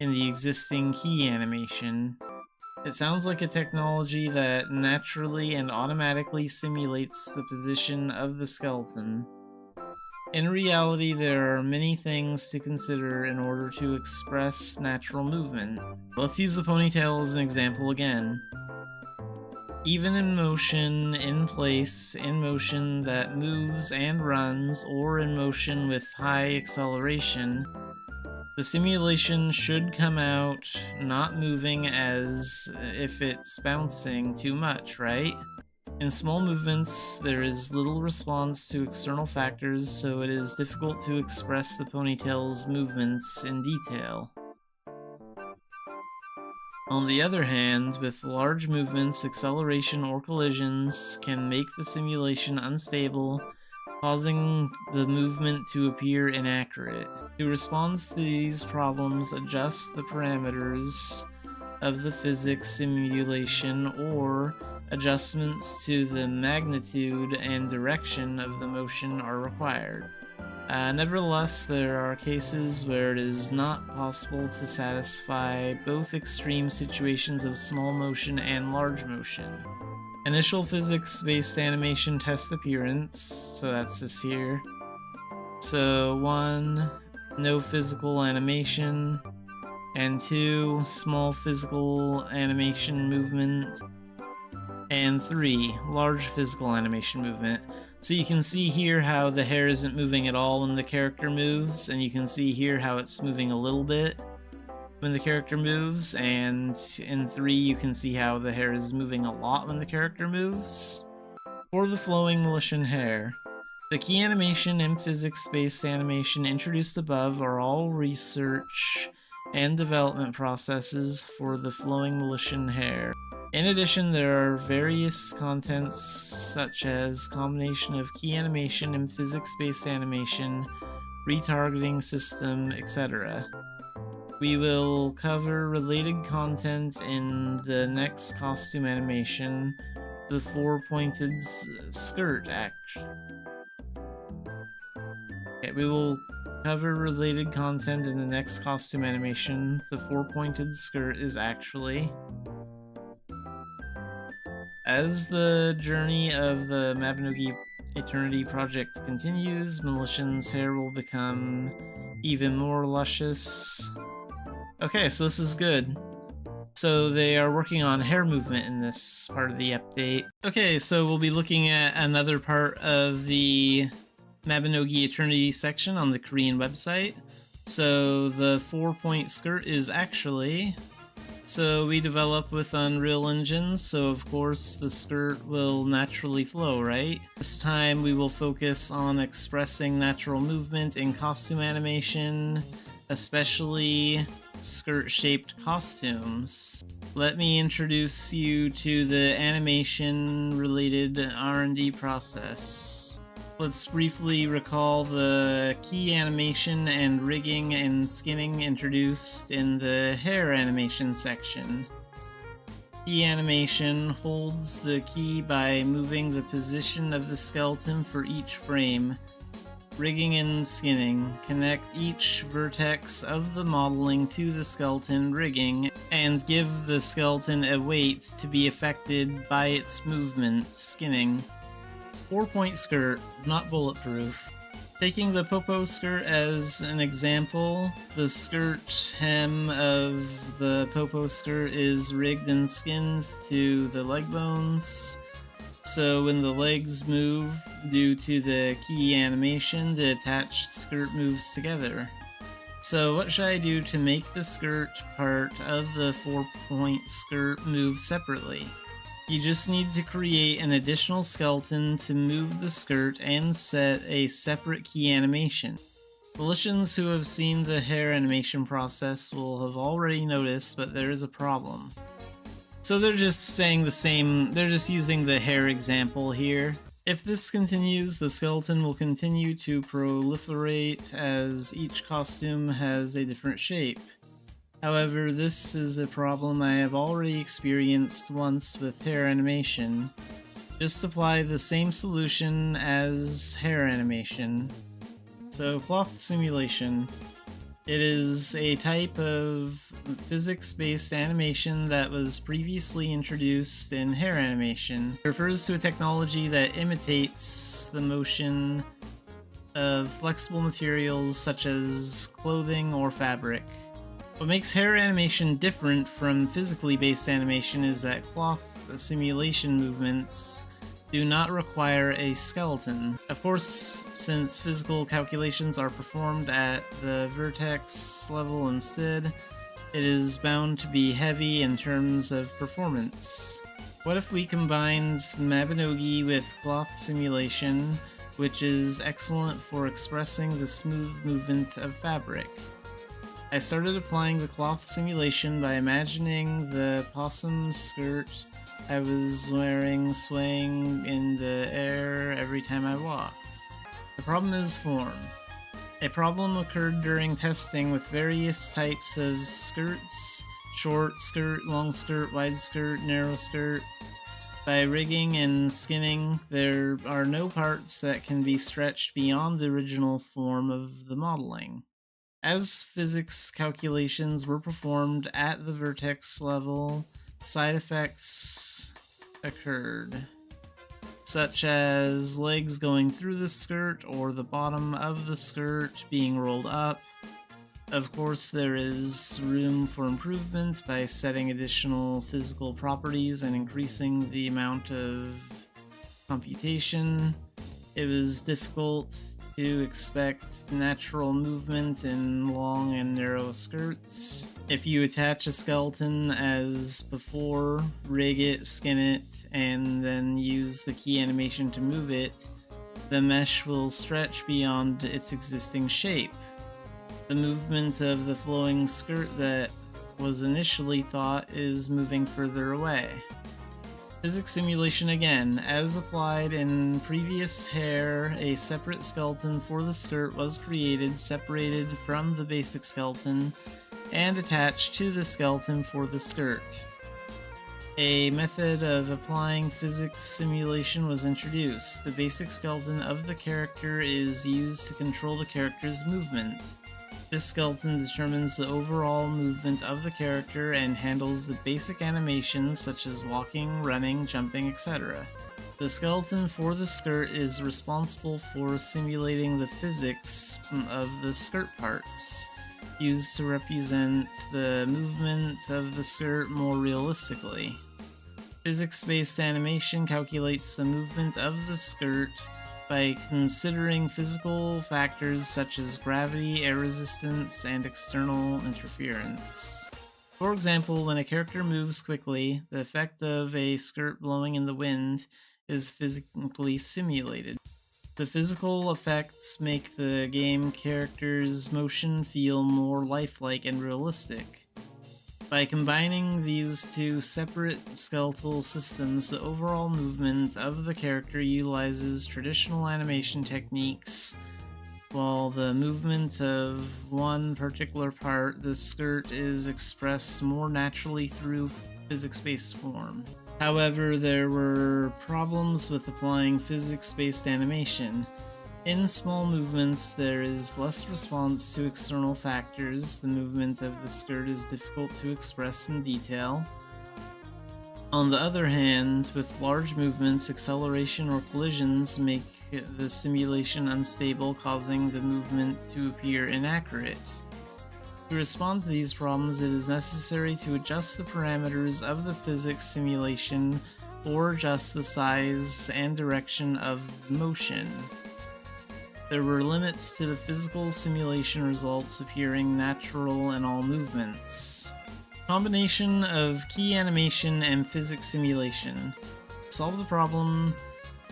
in the existing key animation. It sounds like a technology that naturally and automatically simulates the position of the skeleton. In reality, there are many things to consider in order to express natural movement. Let's use the ponytail as an example again. Even in motion, in place, in motion that moves and runs, or in motion with high acceleration, the simulation should come out not moving as if it's bouncing too much, right? In small movements, there is little response to external factors, so it is difficult to express the ponytail's movements in detail. On the other hand, with large movements, acceleration or collisions can make the simulation unstable, causing the movement to appear inaccurate. To respond to these problems, adjust the parameters of the physics simulation or adjustments to the magnitude and direction of the motion are required. Nevertheless, there are cases where it is not possible to satisfy both extreme situations of small motion and large motion. Initial physics-based animation test appearance, so that's this here. So 1, no physical animation, and 2, small physical animation movement, and 3, large physical animation movement. So you can see here how the hair isn't moving at all when the character moves, and you can see here how it's moving a little bit when the character moves, and in 3 you can see how the hair is moving a lot when the character moves. For the flowing Mauritian hair, the key animation and physics-based animation introduced above are all research and development processes for the flowing Mauritian hair. In addition, there are various contents such as combination of key animation and physics-based animation retargeting system, etc. We will cover related content in the next costume animation, the four-pointed skirt action. Okay, we will cover related content in the next costume animation. The four-pointed skirt is actually. As the journey of the Mabinogi Eternity project continues, Militian's hair will become even more luscious. Okay, so this is good. So they are working on hair movement in this part of the update. Okay, so we'll be looking at another part of the Mabinogi Eternity section on the Korean website. So the 4-point skirt is actually... So we develop with Unreal Engine, so of course the skirt will naturally flow, right? This time we will focus on expressing natural movement in costume animation, especially skirt-shaped costumes. Let me introduce you to the animation-related R&D process. Let's briefly recall the key animation and rigging and skinning introduced in the hair animation section. Key animation holds the key by moving the position of the skeleton for each frame. Rigging and skinning connect each vertex of the modeling to the skeleton rigging and give the skeleton a weight to be affected by its movement, skinning. 4-point skirt, not bulletproof. Taking the popo skirt as an example, the skirt hem of the popo skirt is rigged and skinned to the leg bones. So when the legs move due to the key animation, the attached skirt moves together. So what should I do to make the skirt part of the 4-point skirt move separately? You just need to create an additional skeleton to move the skirt and set a separate key animation. Militians who have seen the hair animation process will have already noticed, but there is a problem. So they're just saying the same, they're just using the hair example here. If this continues, the skeleton will continue to proliferate as each costume has a different shape. However, this is a problem I have already experienced once with hair animation. Just apply the same solution as hair animation. So, cloth simulation. It is a type of physics-based animation that was previously introduced in hair animation. It refers to a technology that imitates the motion of flexible materials such as clothing or fabric. What makes hair animation different from physically based animation is that cloth simulation movements do not require a skeleton. Of course, since physical calculations are performed at the vertex level instead, it is bound to be heavy in terms of performance. What if we combined Mabinogi with cloth simulation, which is excellent for expressing the smooth movement of fabric? I started applying the cloth simulation by imagining the possum skirt I was wearing swaying in the air every time I walked. The problem is form. A problem occurred during testing with various types of skirts: short skirt, long skirt, wide skirt, narrow skirt. By rigging and skinning, there are no parts that can be stretched beyond the original form of the modeling. As physics calculations were performed at the vertex level, side effects occurred, such as legs going through the skirt or the bottom of the skirt being rolled up. Of course, there is room for improvement by setting additional physical properties and increasing the amount of computation. It was difficult to expect natural movement in long and narrow skirts. If you attach a skeleton as before, rig it, skin it, and then use the key animation to move it, the mesh will stretch beyond its existing shape. The movement of the flowing skirt that was initially thought is moving further away. Physics simulation again. As applied in previous hair, a separate skeleton for the skirt was created, separated from the basic skeleton, and attached to the skeleton for the skirt. A method of applying physics simulation was introduced. The basic skeleton of the character is used to control the character's movement. This skeleton determines the overall movement of the character and handles the basic animations such as walking, running, jumping, etc. The skeleton for the skirt is responsible for simulating the physics of the skirt parts, used to represent the movement of the skirt more realistically. Physics-based animation calculates the movement of the skirt by considering physical factors such as gravity, air resistance, and external interference. For example, when a character moves quickly, the effect of a skirt blowing in the wind is physically simulated. The physical effects make the game character's motion feel more lifelike and realistic. By combining these two separate skeletal systems, the overall movement of the character utilizes traditional animation techniques, while the movement of one particular part, the skirt, is expressed more naturally through physics-based form. However, there were problems with applying physics-based animation. In small movements, there is less response to external factors. The movement of the skirt is difficult to express in detail. On the other hand, with large movements, acceleration or collisions make the simulation unstable, causing the movement to appear inaccurate. To respond to these problems, it is necessary to adjust the parameters of the physics simulation or adjust the size and direction of motion. There were limits to the physical simulation results appearing natural in all movements. Combination of key animation and physics simulation. To solve the problem,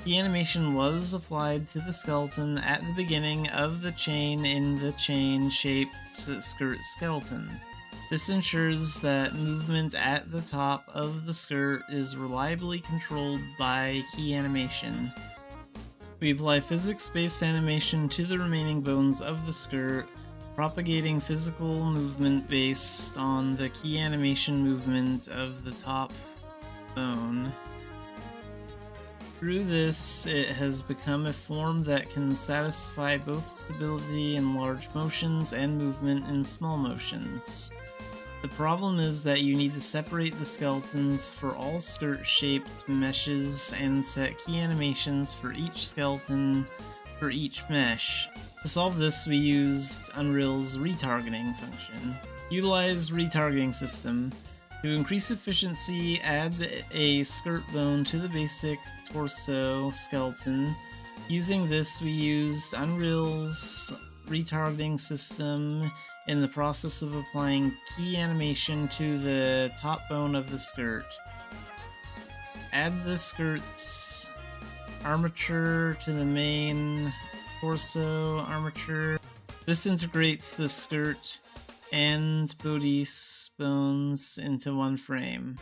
key animation was applied to the skeleton at the beginning of the chain in the chain-shaped skirt skeleton. This ensures that movement at the top of the skirt is reliably controlled by key animation. We apply physics-based animation to the remaining bones of the skirt, propagating physical movement based on the key animation movement of the top bone. Through this, it has become a form that can satisfy both stability in large motions and movement in small motions. The problem is that you need to separate the skeletons for all skirt-shaped meshes and set key animations for each skeleton for each mesh. To solve this, we used Unreal's retargeting function. Utilize retargeting system. To increase efficiency, add a skirt bone to the basic torso skeleton. Using this, we used Unreal's retargeting system in the process of applying key animation to the top bone of the skirt. Add the skirt's armature to the main torso armature. This integrates the skirt and bodice bones into one frame.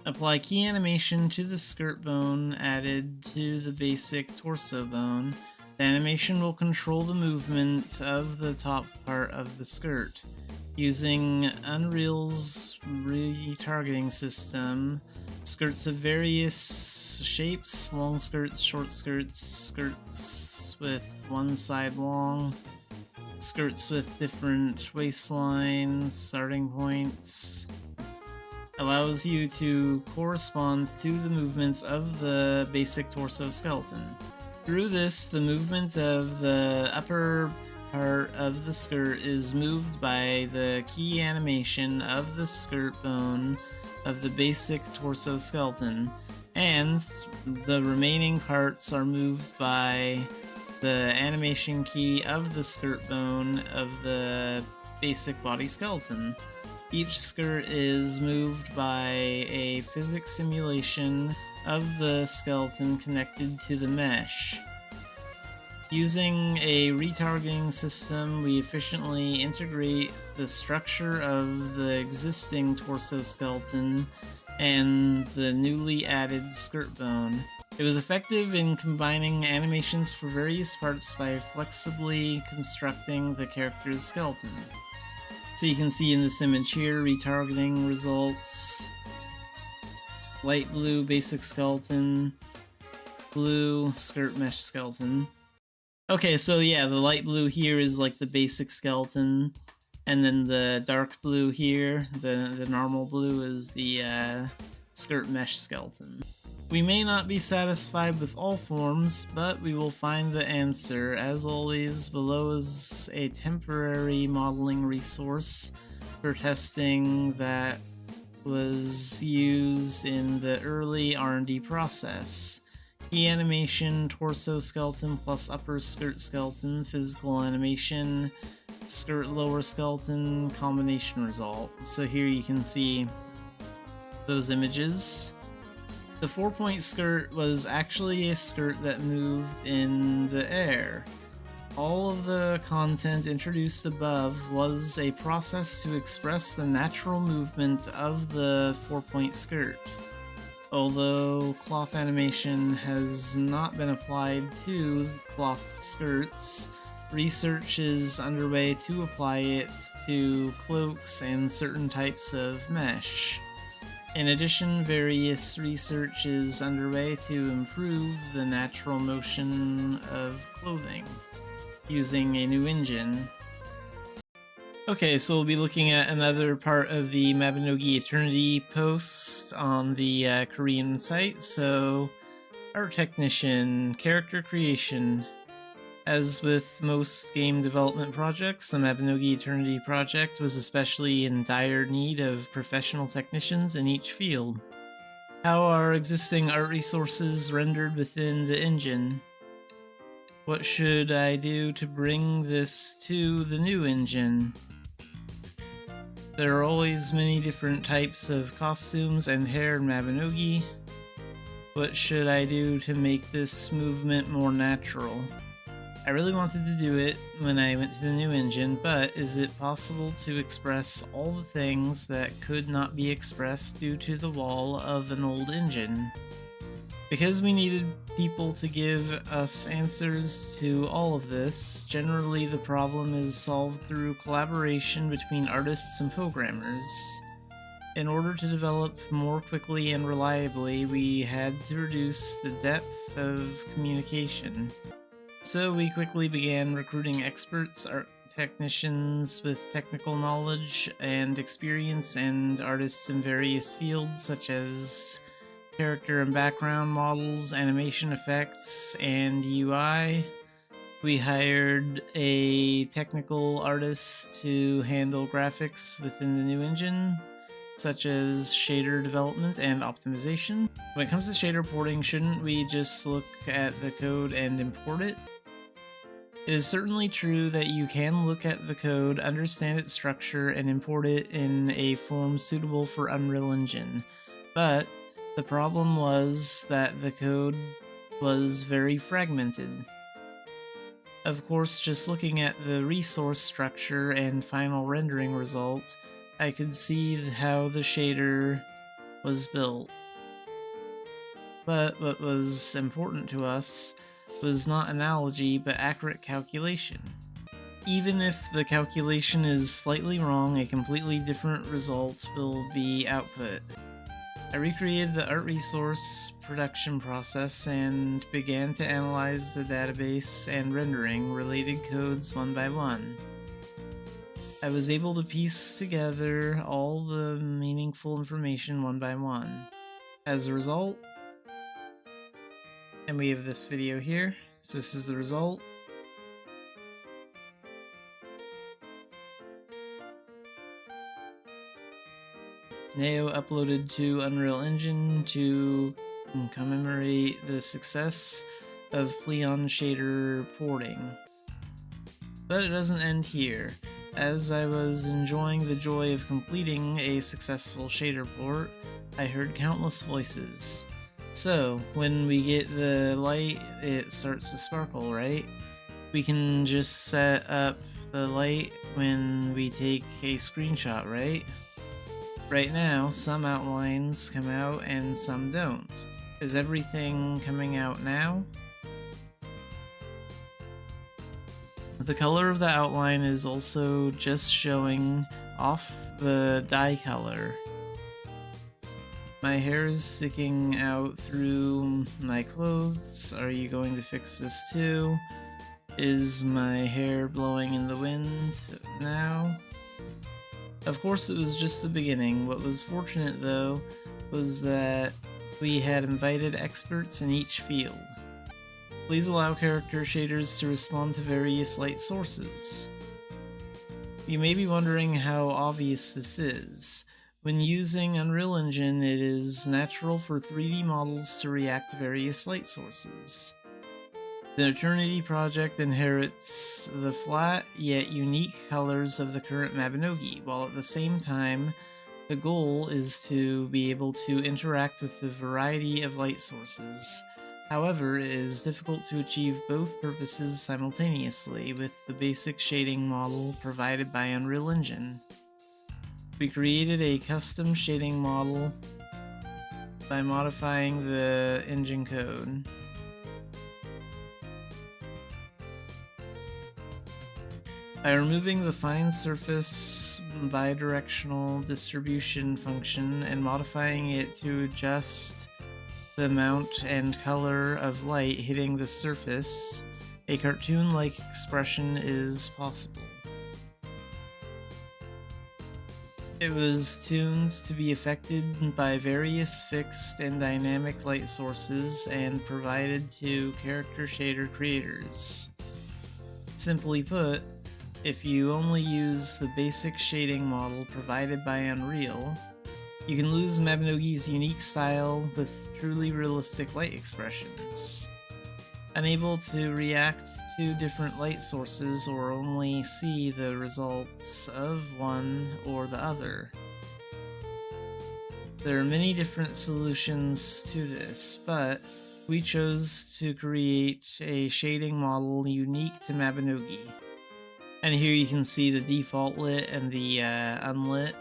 Apply key animation to the skirt bone added to the basic torso bone. The animation will control the movement of the top part of the skirt. Using Unreal's retargeting system, skirts of various shapes, long skirts, short skirts, skirts with one side long, skirts with different waistlines, starting points, allows you to correspond to the movements of the basic torso skeleton. Through this, the movement of the upper part of the skirt is moved by the key animation of the skirt bone of the basic torso skeleton, and the remaining parts are moved by the animation key of the skirt bone of the basic body skeleton. Each skirt is moved by a physics simulation of the skeleton connected to the mesh. Using a retargeting system, we efficiently integrate the structure of the existing torso skeleton and the newly added skirt bone. It was effective in combining animations for various parts by flexibly constructing the character's skeleton. So you can see in this image here, retargeting results, light blue basic skeleton, blue skirt mesh skeleton. Okay, so yeah, the light blue here is like the basic skeleton, and then the dark blue here, the normal blue, is the skirt mesh skeleton. We may not be satisfied with all forms, but we will find the answer. As always, below is a temporary modeling resource for testing that was used in the early R&D process. Key animation, torso skeleton plus upper skirt skeleton, physical animation, skirt lower skeleton, combination result. So here you can see those images. The 4-point skirt was actually a skirt that moved in the air. All of the content introduced above was a process to express the natural movement of the 4-point skirt. Although cloth animation has not been applied to cloth skirts, research is underway to apply it to cloaks and certain types of mesh. In addition, various research is underway to improve the natural motion of clothing using a new engine. Okay, so we'll be looking at another part of the Mabinogi Eternity post on the Korean site. So, art technician, character creation. As with most game development projects, the Mabinogi Eternity project was especially in dire need of professional technicians in each field. How are existing art resources rendered within the engine? What should I do to bring this to the new engine? There are always many different types of costumes and hair in Mabinogi. What should I do to make this movement more natural? I really wanted to do it when I went to the new engine, but is it possible to express all the things that could not be expressed due to the wall of an old engine? Because we needed people to give us answers to all of this, generally the problem is solved through collaboration between artists and programmers. In order to develop more quickly and reliably, we had to reduce the depth of communication. So we quickly began recruiting experts, art technicians with technical knowledge and experience, and artists in various fields such as character and background models, animation effects, and UI. We hired a technical artist to handle graphics within the new engine, such as shader development and optimization. When it comes to shader porting, shouldn't we just look at the code and import it? It is certainly true that you can look at the code, understand its structure, and import it in a form suitable for Unreal Engine, but the problem was that the code was very fragmented. Of course, just looking at the resource structure and final rendering result, I could see how the shader was built. But what was important to us was not analogy, but accurate calculation. Even if the calculation is slightly wrong, a completely different result will be output. I recreated the art resource production process and began to analyze the database and rendering related codes one by one. I was able to piece together all the meaningful information one by one. As a result, and we have this video here, so this is the result. Neo uploaded to Unreal Engine to commemorate the success of Pleon shader porting. But it doesn't end here. As I was enjoying the joy of completing a successful shader port, I heard countless voices. So, when we get the light, it starts to sparkle, right? We can just set up the light when we take a screenshot, right? Right now, some outlines come out and some don't. Is everything coming out now? The color of the outline is also just showing off the dye color. My hair is sticking out through my clothes. Are you going to fix this too? Is my hair blowing in the wind now? Of course, it was just the beginning. What was fortunate, though, was that we had invited experts in each field. Please allow character shaders to respond to various light sources. You may be wondering how obvious this is. When using Unreal Engine, it is natural for 3D models to react to various light sources. The Eternity project inherits the flat yet unique colors of the current Mabinogi, while at the same time, the goal is to be able to interact with the variety of light sources. However, it is difficult to achieve both purposes simultaneously with the basic shading model provided by Unreal Engine. We created a custom shading model by modifying the engine code. By removing the fine surface bidirectional distribution function and modifying it to adjust the amount and color of light hitting the surface, a cartoon-like expression is possible. It was tuned to be affected by various fixed and dynamic light sources and provided to character shader creators. Simply put, if you only use the basic shading model provided by Unreal, you can lose Mabinogi's unique style with truly realistic light expressions. Unable to react to different light sources or only see the results of one or the other. There are many different solutions to this, but we chose to create a shading model unique to Mabinogi. And here you can see the default lit and the unlit.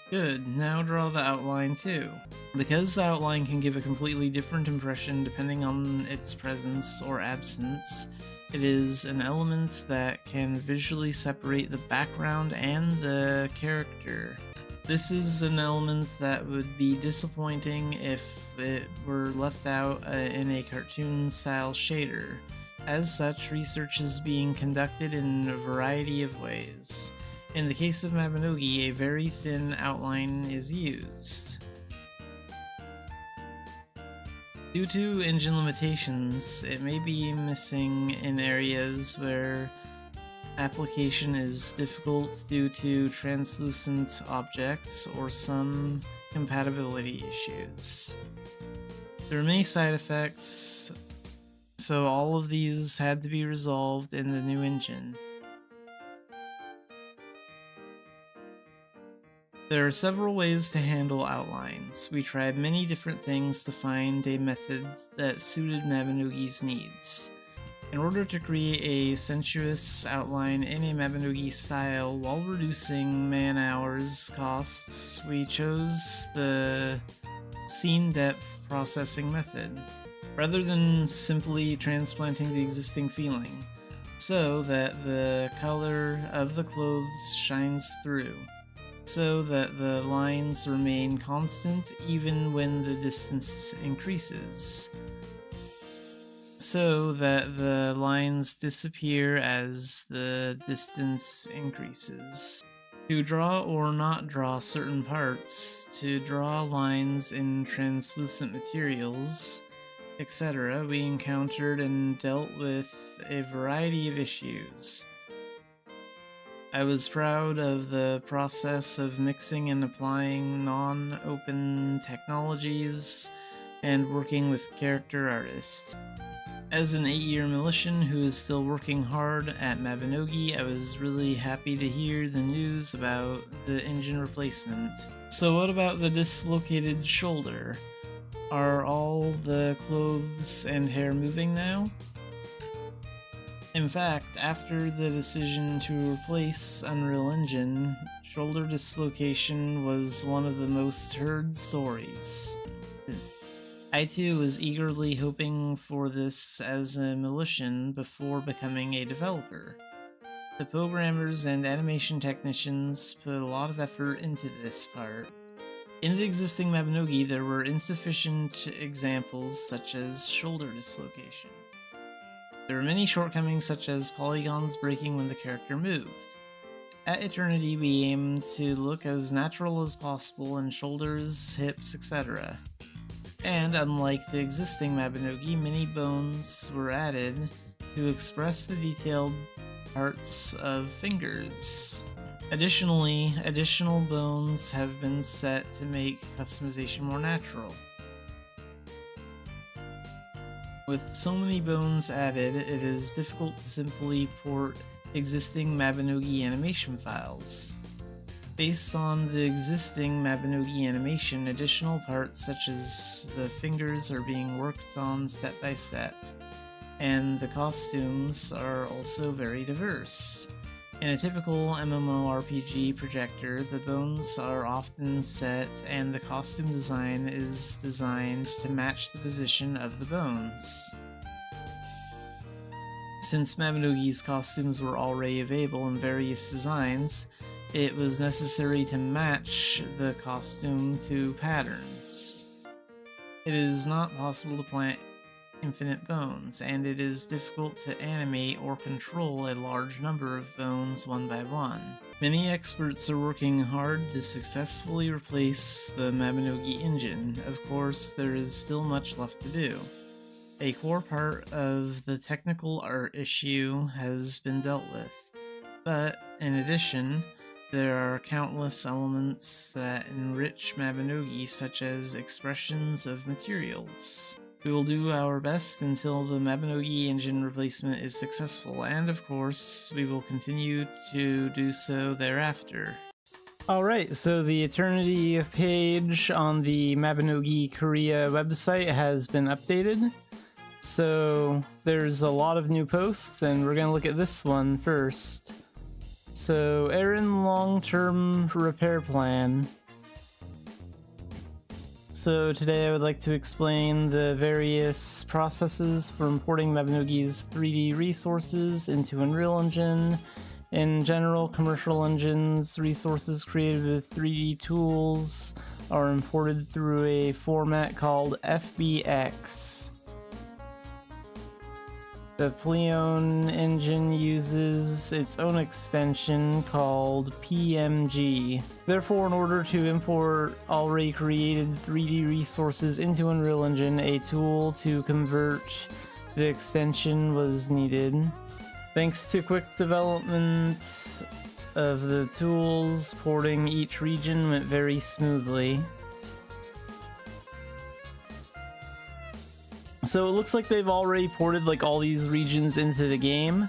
Good, now draw the outline too. Because the outline can give a completely different impression depending on its presence or absence, it is an element that can visually separate the background and the character. This is an element that would be disappointing if it were left out in a cartoon-style shader. As such, research is being conducted in a variety of ways. In the case of Mabinogi, a very thin outline is used. Due to engine limitations, it may be missing in areas where application is difficult due to translucent objects or some compatibility issues. There are many side effects, so all of these had to be resolved in the new engine. There are several ways to handle outlines. We tried many different things to find a method that suited Mabinogi's needs. In order to create a sensuous outline in a Mabinogi style while reducing man-hours costs, we chose the scene depth processing method, rather than simply transplanting the existing feeling, so that the color of the clothes shines through, so that the lines remain constant even when the distance increases, so that the lines disappear as the distance increases. To draw or not draw certain parts, to draw lines in translucent materials, etc., we encountered and dealt with a variety of issues. I was proud of the process of mixing and applying non-open technologies and working with character artists. As an 8-year Militian who is still working hard at Mabinogi, I was really happy to hear the news about the engine replacement. So what about the dislocated shoulder? Are all the clothes and hair moving now? In fact, after the decision to replace Unreal Engine, shoulder dislocation was one of the most heard stories. I too was eagerly hoping for this as a Militian before becoming a developer. The programmers and animation technicians put a lot of effort into this part. In the existing Mabinogi, there were insufficient examples such as shoulder dislocation. There were many shortcomings such as polygons breaking when the character moved. At Eternity, we aimed to look as natural as possible in shoulders, hips, etc. And unlike the existing Mabinogi, many bones were added to express the detailed parts of fingers. Additionally, additional bones have been set to make customization more natural. With so many bones added, it is difficult to simply port existing Mabinogi animation files. Based on the existing Mabinogi animation, additional parts such as the fingers are being worked on step by step, and the costumes are also very diverse. In a typical MMORPG projector, the bones are often set and the costume design is designed to match the position of the bones. Since Mabinogi's costumes were already available in various designs, it was necessary to match the costume to patterns. It is not possible to plant infinite bones, and it is difficult to animate or control a large number of bones one by one. Many experts are working hard to successfully replace the Mabinogi engine. Of course, there is still much left to do. A core part of the technical art issue has been dealt with, but in addition, there are countless elements that enrich Mabinogi, such as expressions of materials. We will do our best until the Mabinogi engine replacement is successful, and of course, we will continue to do so thereafter. Alright, so the Eternity page on the Mabinogi Korea website has been updated. So there's a lot of new posts, and we're going to look at this one first. So, Aaron long-term repair plan. So today I would like to explain the various processes for importing Mabinogi's 3D resources into Unreal Engine. In general, commercial engines, resources created with 3D tools are imported through a format called FBX. The Pleon engine uses its own extension called PMG. Therefore, in order to import already created 3D resources into Unreal Engine, a tool to convert the extension was needed. Thanks to quick development of the tools, porting each region went very smoothly. So it looks like they've already ported like all these regions into the game,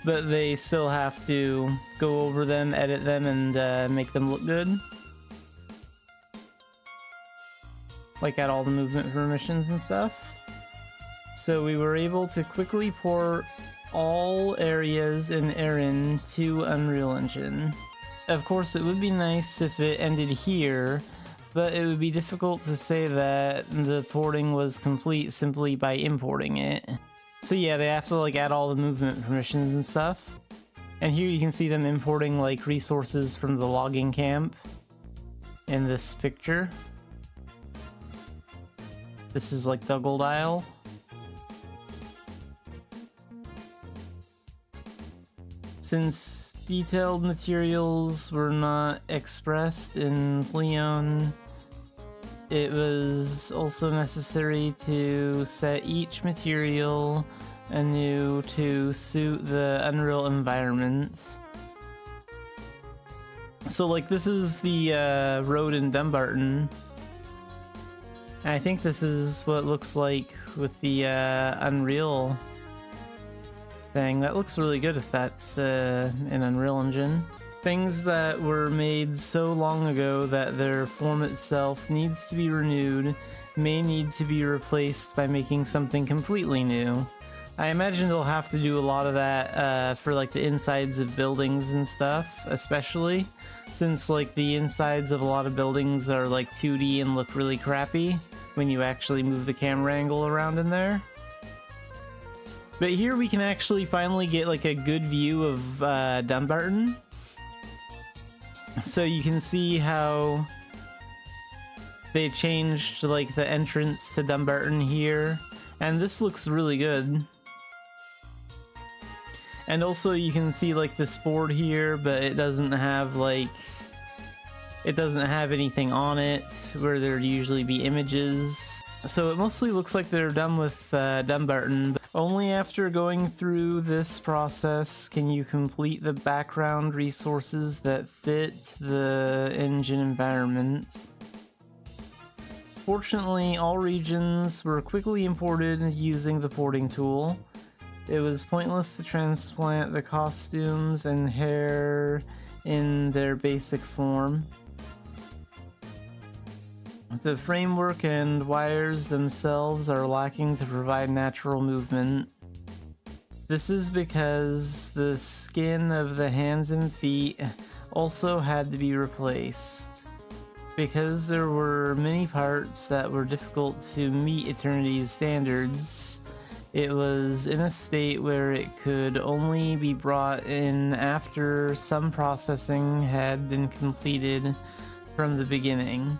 but they still have to go over them, edit them, and make them look good. Like add all the movement permissions and stuff. So we were able to quickly port all areas in Erin to Unreal Engine. Of course, it would be nice if it ended here, but it would be difficult to say that the porting was complete simply by importing it. So yeah, they have to like add all the movement permissions and stuff. And here you can see them importing like resources from the logging camp in this picture. This is like Dugald Isle. Since detailed materials were not expressed in Pleon, it was also necessary to set each material anew to suit the Unreal environment. So like this is the road in Dumbarton. And I think this is what it looks like with the Unreal thing. That looks really good if that's an Unreal Engine. Things that were made so long ago that their form itself needs to be renewed may need to be replaced by making something completely new. I imagine they'll have to do a lot of that for like the insides of buildings and stuff, especially since like the insides of a lot of buildings are like 2D and look really crappy when you actually move the camera angle around in there. But here we can actually finally get like a good view of Dumbarton. So you can see how they changed like the entrance to Dumbarton here, and this looks really good. And also you can see like this board here, but it doesn't have anything on it where there'd usually be images. So it mostly looks like they're done with Dumbarton. But only after going through this process can you complete the background resources that fit the engine environment. Fortunately, all regions were quickly imported using the porting tool. It was pointless to transplant the costumes and hair in their basic form. The framework and wires themselves are lacking to provide natural movement. This is because the skin of the hands and feet also had to be replaced. Because there were many parts that were difficult to meet Eternity's standards, it was in a state where it could only be brought in after some processing had been completed from the beginning.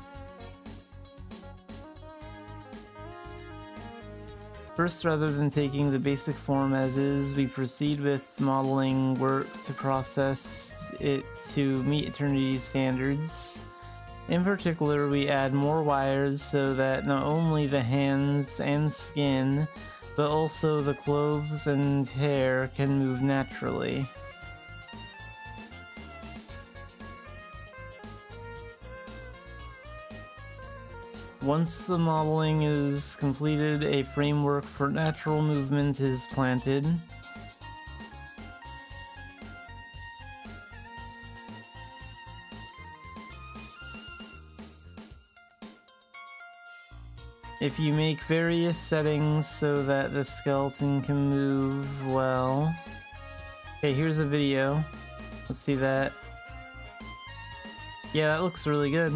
First, rather than taking the basic form as is, we proceed with modeling work to process it to meet Eternity's standards. In particular, we add more wires so that not only the hands and skin, but also the clothes and hair can move naturally. Once the modeling is completed, a framework for natural movement is planted. If you make various settings so that the skeleton can move well... Okay, here's a video. Let's see that. Yeah, that looks really good.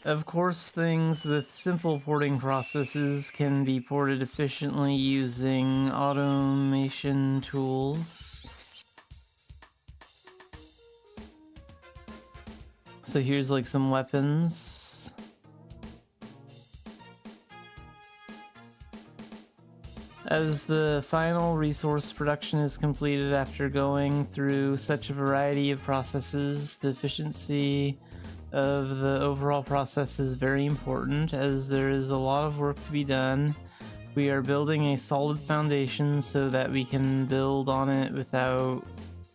Of course, things with simple porting processes can be ported efficiently using automation tools. So here's like some weapons. As the final resource production is completed after going through such a variety of processes, the efficiency of the overall process is very important, as there is a lot of work to be done. We are building a solid foundation so that we can build on it without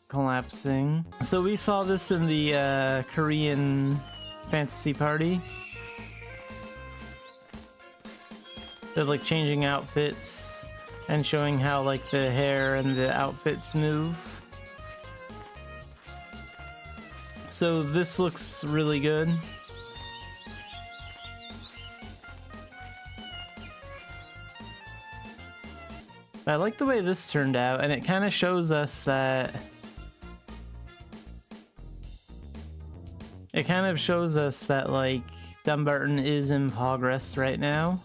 collapsing. So we saw this in the Korean fantasy party. They're like changing outfits and showing how like the hair and the outfits move. So this looks really good. I like the way this turned out, and it kind of shows us that like Dumbarton is in progress right now,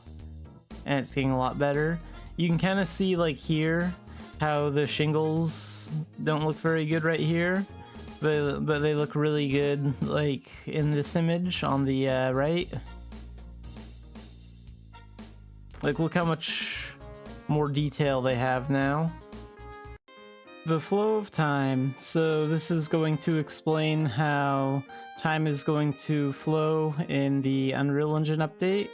and it's getting a lot better. You can kind of see like here how the shingles don't look very good right here, but they look really good like in this image on the right. Like, look how much more detail they have now. The flow of time. So this is going to explain how time is going to flow in the Unreal Engine update.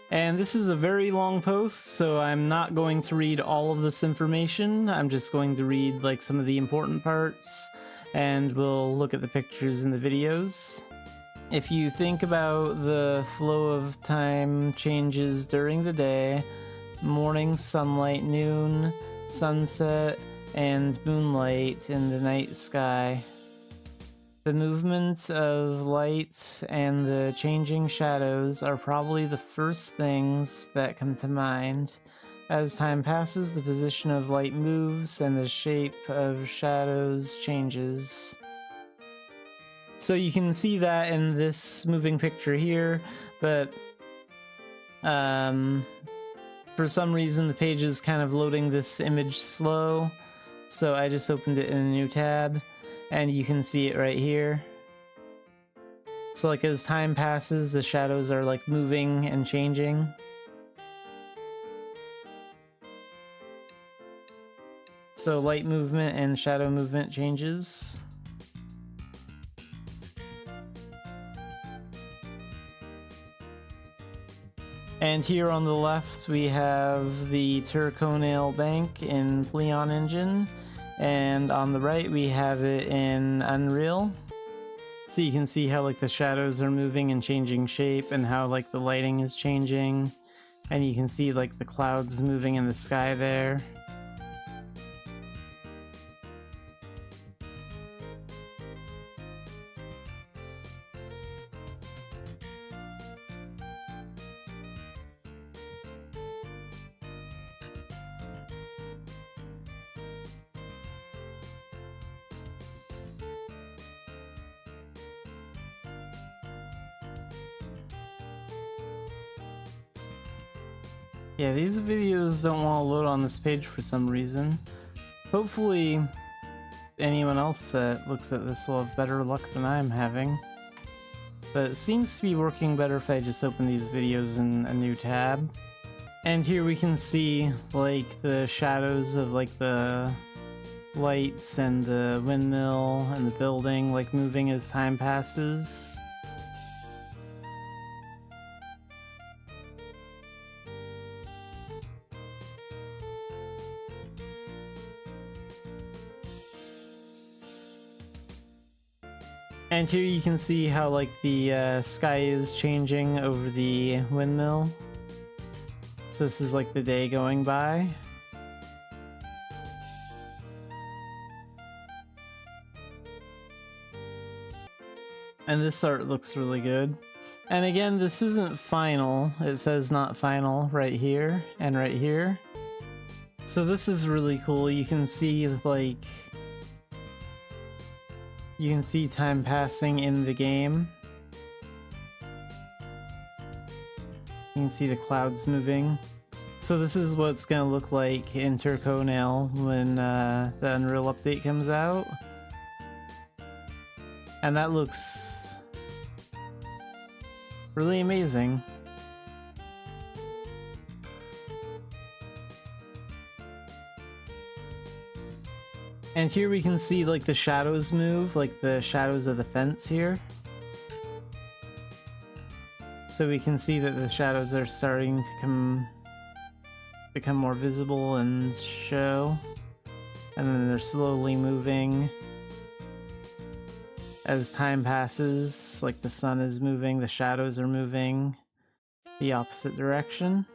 And this is a very long post, so I'm not going to read all of this information. I'm just going to read like some of the important parts, and we'll look at the pictures in the videos. If you think about the flow of time changes during the day, morning sunlight, noon, sunset, and moonlight in the night sky. The movement of light and the changing shadows are probably the first things that come to mind. As time passes, the position of light moves and the shape of shadows changes. So you can see that in this moving picture here, but for some reason the page is kind of loading this image slow, so I just opened it in a new tab, and you can see it right here. So like as time passes, the shadows are like moving and changing. So light movement and shadow movement changes. And here on the left we have the Turconail Bank in Pleon Engine, and on the right we have it in Unreal. So you can see how like the shadows are moving and changing shape, and how like the lighting is changing, and you can see like the clouds moving in the sky there. Yeah, these videos don't want to load on this page for some reason. Hopefully anyone else that looks at this will have better luck than I'm having. But it seems to be working better if I just open these videos in a new tab. And here we can see like the shadows of like the lights and the windmill and the building like moving as time passes. And here you can see how like the sky is changing over the windmill. So this is like the day going by. And this art looks really good. And again, this isn't final. It says not final right here and right here. So this is really cool. You can see like time passing in the game. You can see the clouds moving. So this is what it's gonna look like in Turconail when the Unreal update comes out. And that looks really amazing. And here we can see like the shadows move, like the shadows of the fence here. So we can see that the shadows are starting to become more visible and show. And then they're slowly moving as time passes, like the sun is moving, the shadows are moving the opposite direction.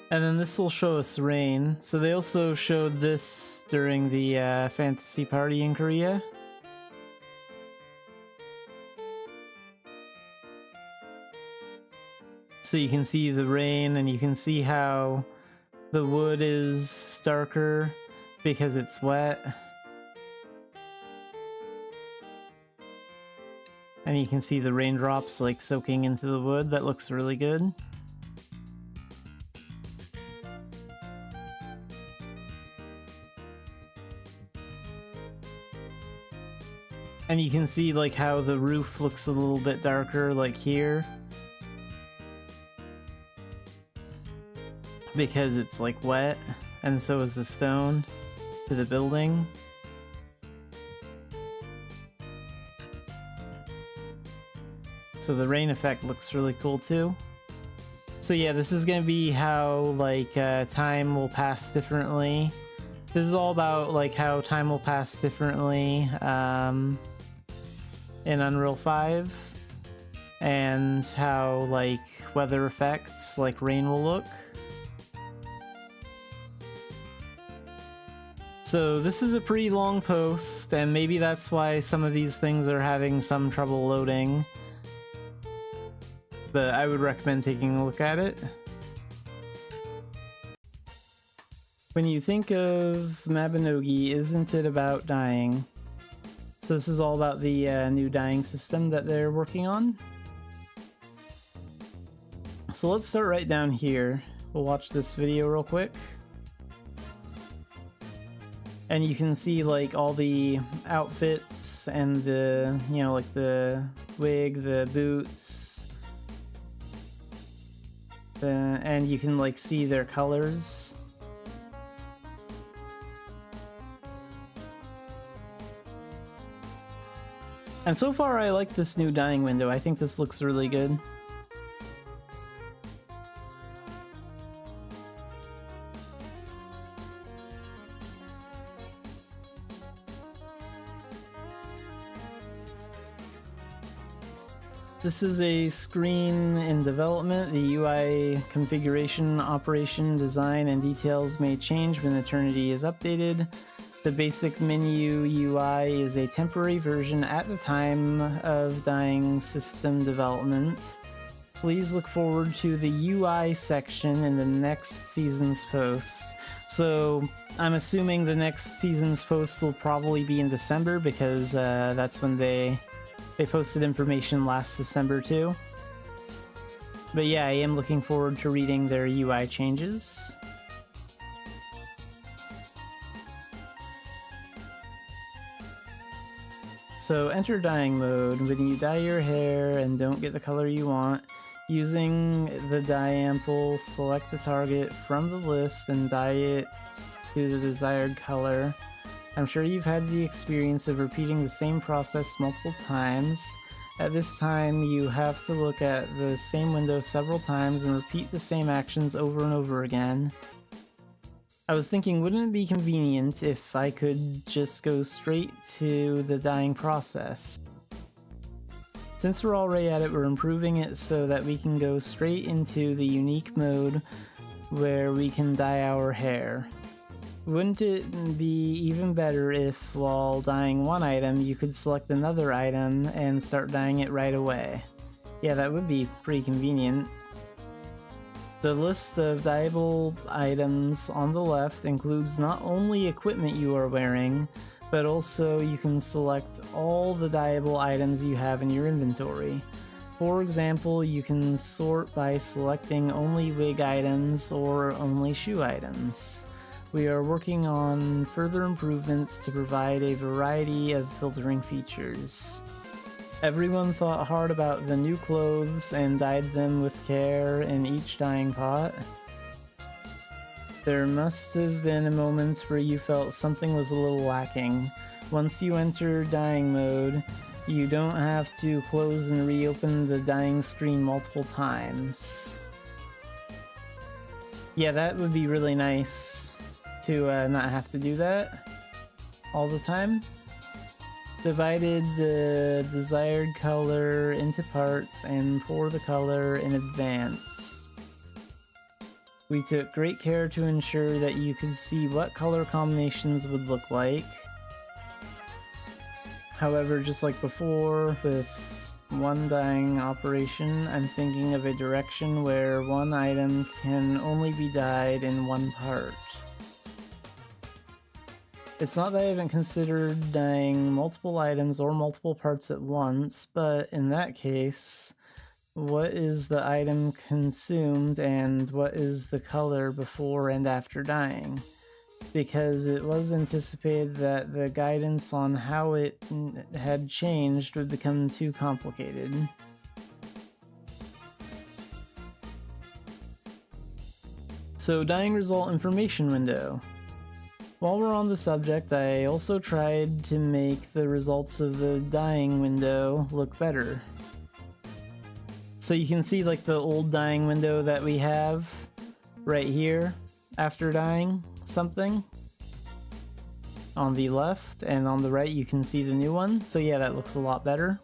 And then this will show us rain. So they also showed this during the fantasy party in Korea. So you can see the rain, and you can see how the wood is darker because it's wet. And you can see the raindrops like soaking into the wood. That looks really good. And you can see like how the roof looks a little bit darker like here, because it's like wet, and so is the stone to the building. So the rain effect looks really cool too. So yeah, this is gonna be how like time will pass differently. This is all about like how time will pass differently in Unreal 5. and how like weather effects like rain will look. So this is a pretty long post, and maybe that's why some of these things are having some trouble loading, but I would recommend taking a look at it. When you think of Mabinogi, isn't it about dyeing? So this is all about the new dyeing system that they're working on. So let's start right down here. We'll watch this video real quick. And you can see like all the outfits and the, you know, like the wig, the boots. And you can like see their colors. And so far I like this new dyeing window. I think this looks really good. This is a screen in development. The UI configuration, operation, design, and details may change when Eternity is updated. The basic menu UI is a temporary version at the time of dyeing system development. Please look forward to the UI section in the next season's post. So I'm assuming the next season's post will probably be in December, because that's when they posted information last December too. But yeah, I am looking forward to reading their UI changes. So enter dyeing mode. When you dye your hair and don't get the color you want, using the dye ample, select the target from the list and dye it to the desired color. I'm sure you've had the experience of repeating the same process multiple times. At this time, you have to look at the same window several times and repeat the same actions over and over again. I was thinking, wouldn't it be convenient if I could just go straight to the dyeing process? Since we're already at it, we're improving it so that we can go straight into the unique mode where we can dye our hair. Wouldn't it be even better if, while dyeing one item, you could select another item and start dyeing it right away? Yeah, that would be pretty convenient. The list of dyeable items on the left includes not only equipment you are wearing, but also you can select all the dyeable items you have in your inventory. For example, you can sort by selecting only wig items or only shoe items. We are working on further improvements to provide a variety of filtering features. Everyone thought hard about the new clothes and dyed them with care in each dyeing pot. There must have been a moment where you felt something was a little lacking. Once you enter dyeing mode, you don't have to close and reopen the dyeing screen multiple times. Yeah, that would be really nice to not have to do that all the time. Divided the desired color into parts and pour the color in advance. We took great care to ensure that you could see what color combinations would look like. However, just like before, with one dyeing operation, I'm thinking of a direction where one item can only be dyed in one part. It's not that I haven't considered dyeing multiple items or multiple parts at once, but in that case, what is the item consumed and what is the color before and after dyeing? Because it was anticipated that the guidance on how it had changed would become too complicated. So, dyeing result information window. While we're on the subject, I also tried to make the results of the dyeing window look better. So you can see like the old dyeing window that we have right here after dyeing something on the left, and on the right you can see the new one. So yeah, that looks a lot better.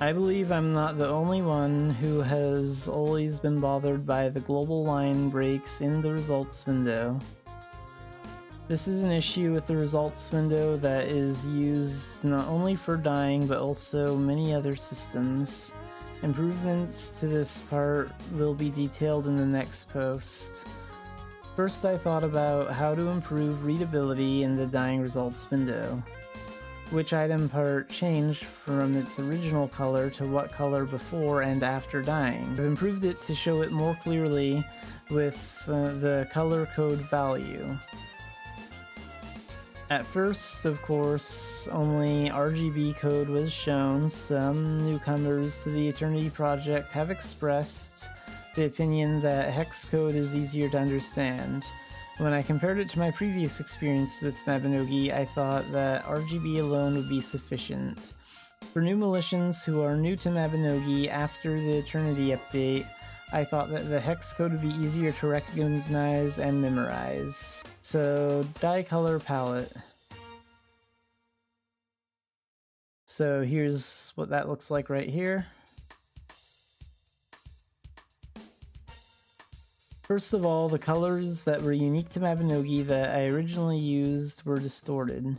I believe I'm not the only one who has always been bothered by the global line breaks in the results window. This is an issue with the results window that is used not only for dyeing but also many other systems. Improvements to this part will be detailed in the next post. First, I thought about how to improve readability in the dyeing results window. Which item part changed from its original color to what color before and after dyeing. I've improved it to show it more clearly with the color code value. At first, of course, only RGB code was shown. Some newcomers to the Eternity project have expressed the opinion that hex code is easier to understand. When I compared it to my previous experience with Mabinogi, I thought that RGB alone would be sufficient. For new militians who are new to Mabinogi after the Eternity update, I thought that the hex code would be easier to recognize and memorize. So, dye color palette. So here's what that looks like right here. First of all, the colors that were unique to Mabinogi that I originally used were distorted.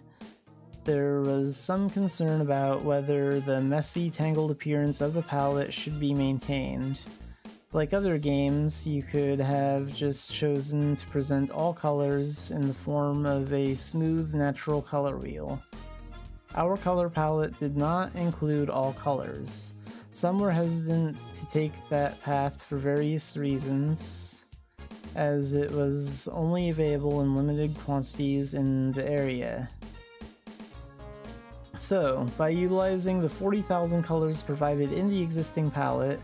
There was some concern about whether the messy, tangled appearance of the palette should be maintained. Like other games, you could have just chosen to present all colors in the form of a smooth, natural color wheel. Our color palette did not include all colors. Some were hesitant to take that path for various reasons, as it was only available in limited quantities in the area. So, by utilizing the 40,000 colors provided in the existing palette,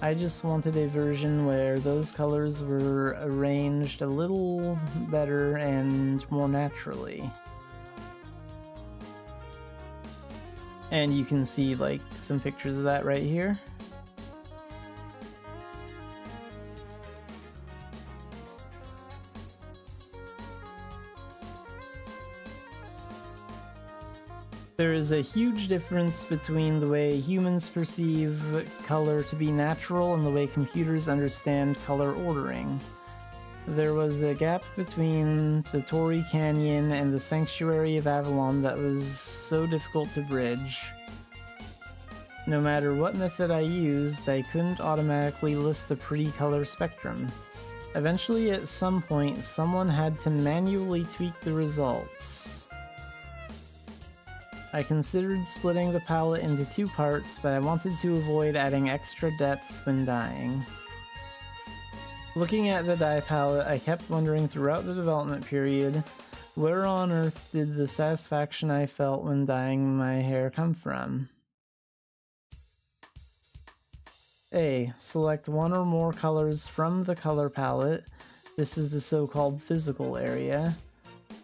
I just wanted a version where those colors were arranged a little better and more naturally. And you can see like some pictures of that right here. There is a huge difference between the way humans perceive color to be natural and the way computers understand color ordering. There was a gap between the Torii Canyon and the Sanctuary of Avalon that was so difficult to bridge. No matter what method I used, I couldn't automatically list a pretty color spectrum. Eventually, at some point, someone had to manually tweak the results. I considered splitting the palette into two parts, but I wanted to avoid adding extra depth when dyeing. Looking at the dye palette, I kept wondering throughout the development period, where on earth did the satisfaction I felt when dyeing my hair come from? A. Select one or more colors from the color palette. This is the so-called physical area.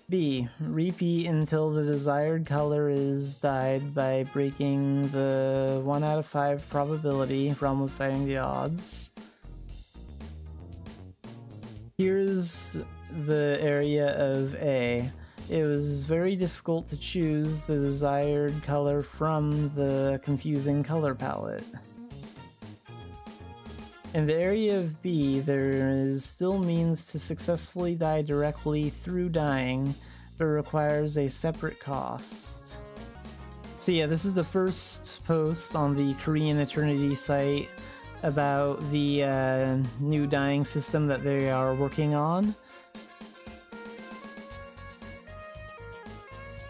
B. Repeat until the desired color is dyed by breaking the 1 out of 5 probability realm of fighting the odds. Here's the area of A. It was very difficult to choose the desired color from the confusing color palette. In the area of B, there is still means to successfully dye directly through dyeing, but requires a separate cost. So yeah, this is the first post on the Korean Eternity site about the new dyeing system that they are working on.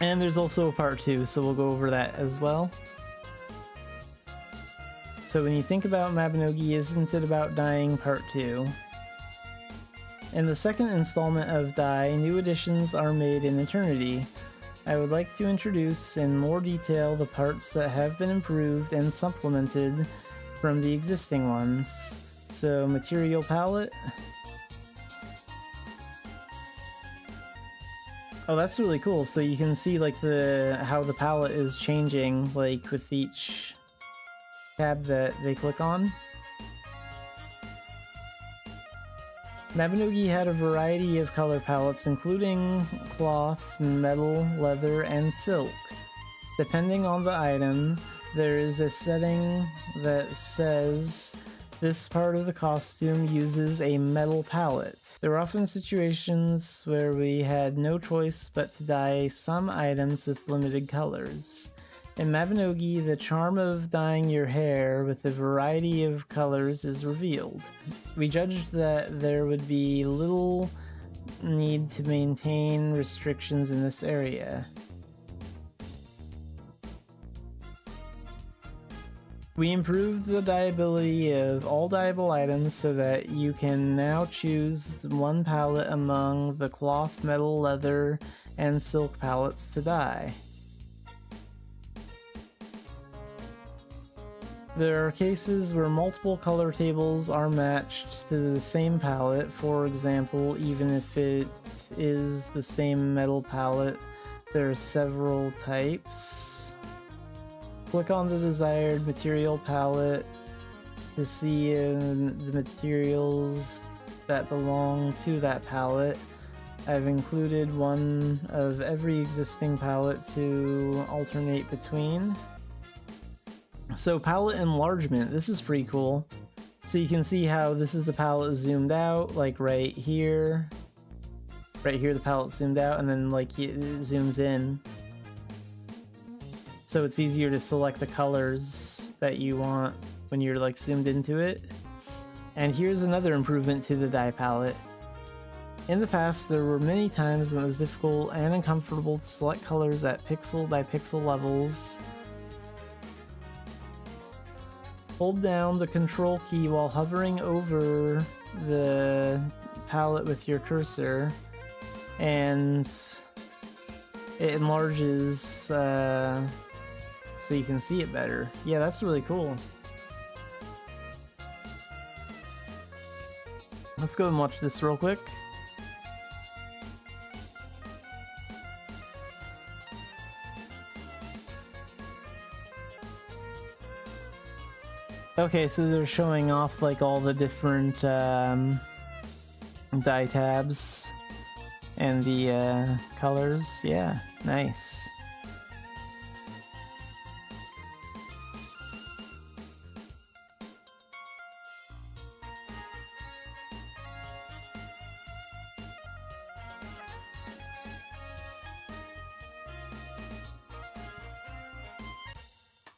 And there's also a part 2, so we'll go over that as well. So when you think about Mabinogi, isn't it about dyeing part 2? In the second installment of Dye, new additions are made in Eternity. I would like to introduce in more detail the parts that have been improved and supplemented from the existing ones. So material palette. Oh, that's really cool. So you can see like how the palette is changing like with each tab that they click on. Mabinogi had a variety of color palettes including cloth, metal, leather, and silk. Depending on the item, there is a setting that says this part of the costume uses a metal palette. There were often situations where we had no choice but to dye some items with limited colors. In Mabinogi, the charm of dyeing your hair with a variety of colors is revealed. We judged that there would be little need to maintain restrictions in this area. We improved the dyeability of all dyeable items so that you can now choose one palette among the cloth, metal, leather, and silk palettes to dye. There are cases where multiple color tables are matched to the same palette. For example, even if it is the same metal palette, there are several types. Click on the desired material palette to see the materials that belong to that palette. I've included one of every existing palette to alternate between. So palette enlargement, this is pretty cool. So you can see how this is the palette zoomed out, like right here. Right here the palette zoomed out, and then like it zooms in. So it's easier to select the colors that you want when you're like zoomed into it. And here's another improvement to the dye palette. In the past, there were many times when it was difficult and uncomfortable to select colors at pixel by pixel levels. Hold down the control key while hovering over the palette with your cursor, and it enlarges so you can see it better. Yeah, that's really cool. Let's go and watch this real quick. Okay, so they're showing off like all the different dye tabs and the colors. Yeah, nice.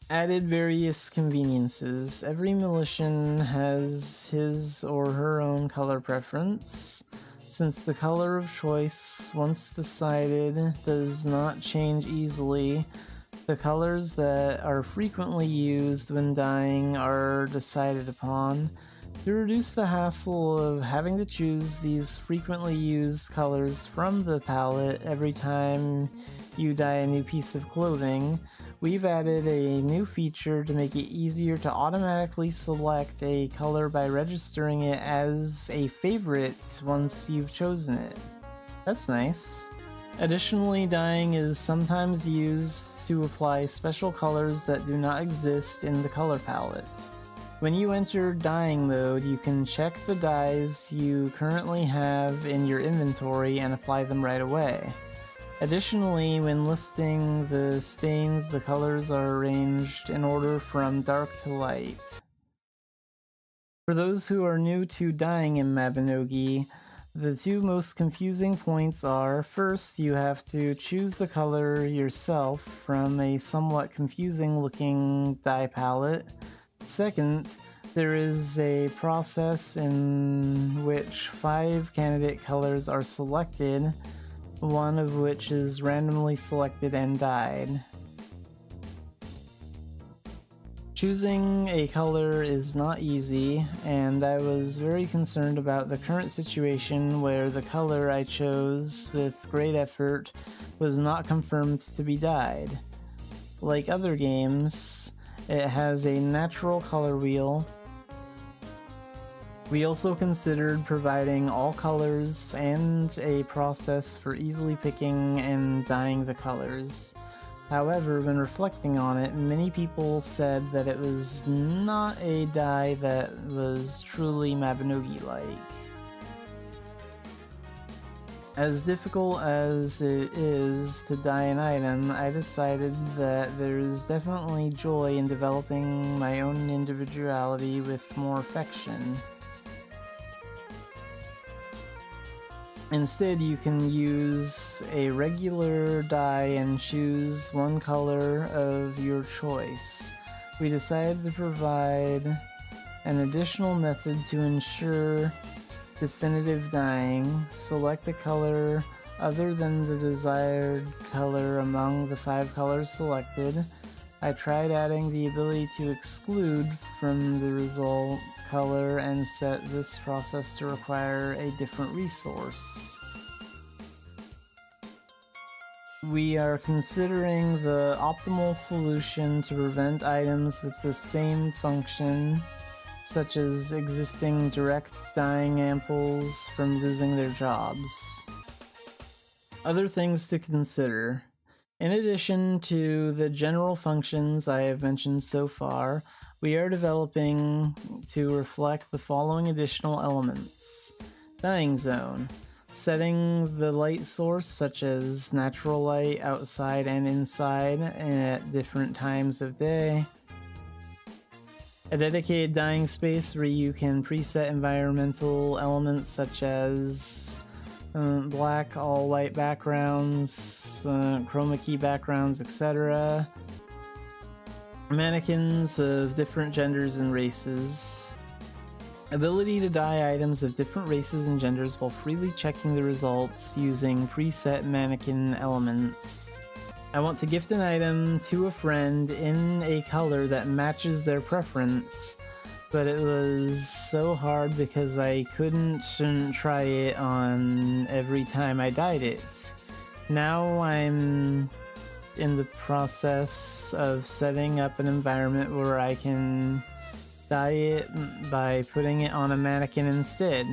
Added various conveniences. Every Militian has his or her own color preference. Since the color of choice, once decided, does not change easily, the colors that are frequently used when dyeing are decided upon. To reduce the hassle of having to choose these frequently used colors from the palette every time you dye a new piece of clothing, we've added a new feature to make it easier to automatically select a color by registering it as a favorite once you've chosen it. That's nice. Additionally, dyeing is sometimes used to apply special colors that do not exist in the color palette. When you enter dyeing mode, you can check the dyes you currently have in your inventory and apply them right away. Additionally, when listing the stains, the colors are arranged in order from dark to light. For those who are new to dyeing in Mabinogi, the two most confusing points are, first, you have to choose the color yourself from a somewhat confusing looking dye palette. Second, there is a process in which 5 candidate colors are selected, one of which is randomly selected and dyed. Choosing a color is not easy, and I was very concerned about the current situation where the color I chose with great effort was not confirmed to be dyed. Like other games, it has a natural color wheel. We also considered providing all colors and a process for easily picking and dyeing the colors. However, when reflecting on it, many people said that it was not a dye that was truly Mabinogi-like. As difficult as it is to dye an item, I decided that there's definitely joy in developing my own individuality with more affection. Instead, you can use a regular dye and choose one color of your choice. We decided to provide an additional method to ensure definitive dyeing. Select a color other than the desired color among the 5 colors selected. I tried adding the ability to exclude from the result color and set this process to require a different resource. We are considering the optimal solution to prevent items with the same function, such as existing direct dyeing amples, from losing their jobs. Other things to consider. In addition to the general functions I have mentioned so far, we are developing to reflect the following additional elements. Dyeing zone. Setting the light source, such as natural light outside and inside at different times of day. A dedicated dyeing space where you can preset environmental elements such as black, all white backgrounds, chroma key backgrounds, etc. Mannequins of different genders and races. Ability to dye items of different races and genders while freely checking the results using preset mannequin elements. I want to gift an item to a friend in a color that matches their preference, but it was so hard because I couldn't try it on every time I dyed it. Now I'm in the process of setting up an environment where I can dye it by putting it on a mannequin instead.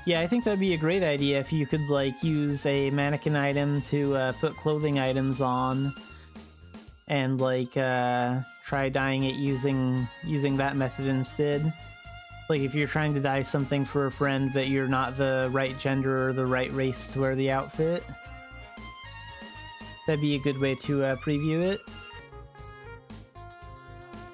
Yeah, I think that'd be a great idea if you could like use a mannequin item to put clothing items on and like try dyeing it using that method instead. Like if you're trying to dye something for a friend but you're not the right gender or the right race to wear the outfit. That'd be a good way to preview it.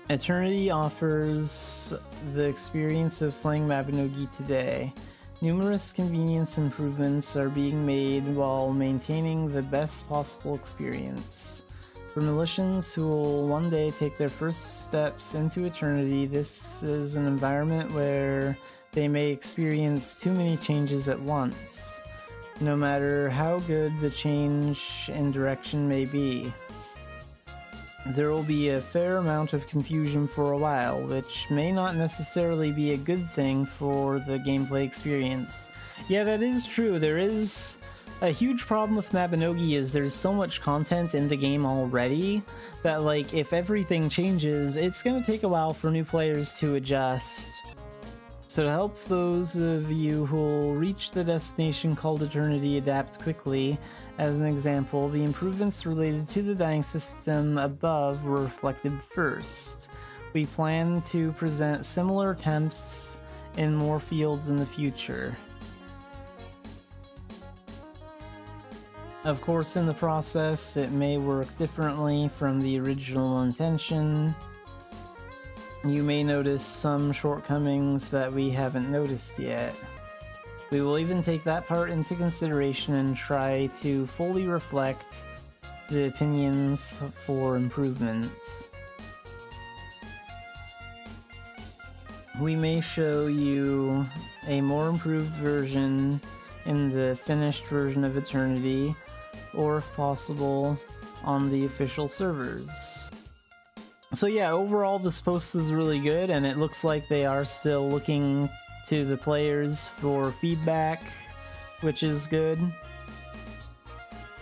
Eternity offers the experience of playing Mabinogi today. Numerous convenience improvements are being made while maintaining the best possible experience. For militians who will one day take their first steps into Eternity, this is an environment where they may experience too many changes at once, no matter how good the change in direction may be. There will be a fair amount of confusion for a while, which may not necessarily be a good thing for the gameplay experience. Yeah, that is true. There is a huge problem with Mabinogi is there's so much content in the game already that like if everything changes, it's gonna take a while for new players to adjust. So to help those of you who will reach the destination called Eternity adapt quickly, as an example, the improvements related to the dyeing system above were reflected first. We plan to present similar attempts in more fields in the future. Of course, in the process, it may work differently from the original intention. You may notice some shortcomings that we haven't noticed yet. We will even take that part into consideration and try to fully reflect the opinions for improvement. We may show you a more improved version in the finished version of Eternity, or if possible, on the official servers. So yeah, overall this post is really good, and it looks like they are still looking to the players for feedback, which is good.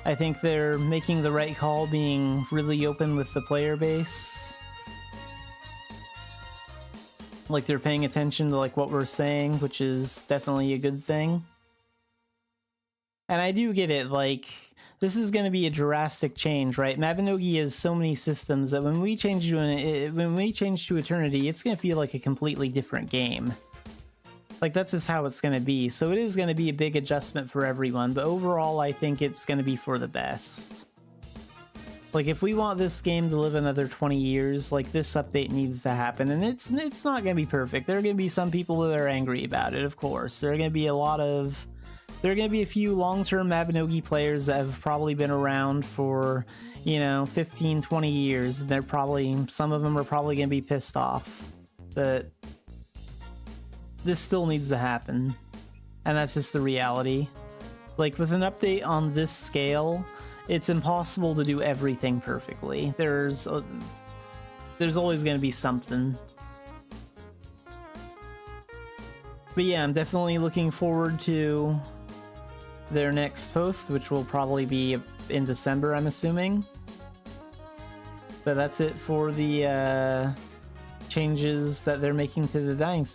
I think they're making the right call being really open with the player base. Like they're paying attention to like what we're saying, which is definitely a good thing. And I do get it, like, this is going to be a drastic change, right? Mabinogi has so many systems that when we change to Eternity, it's going to feel like a completely different game. Like, that's just how it's going to be. So it is going to be a big adjustment for everyone, but overall I think it's going to be for the best. Like, if we want this game to live another 20 years, like, this update needs to happen, and it's not going to be perfect. There are going to be some people that are angry about it, of course. There are going to be a few long-term Mabinogi players that have probably been around for, you know, 15, 20 years. Some of them are probably going to be pissed off. But this still needs to happen. And that's just the reality. Like, with an update on this scale, it's impossible to do everything perfectly. There's always going to be something. But yeah, I'm definitely looking forward to their next post, which will probably be in December, I'm assuming. But that's it for the changes that they're making to the dining system.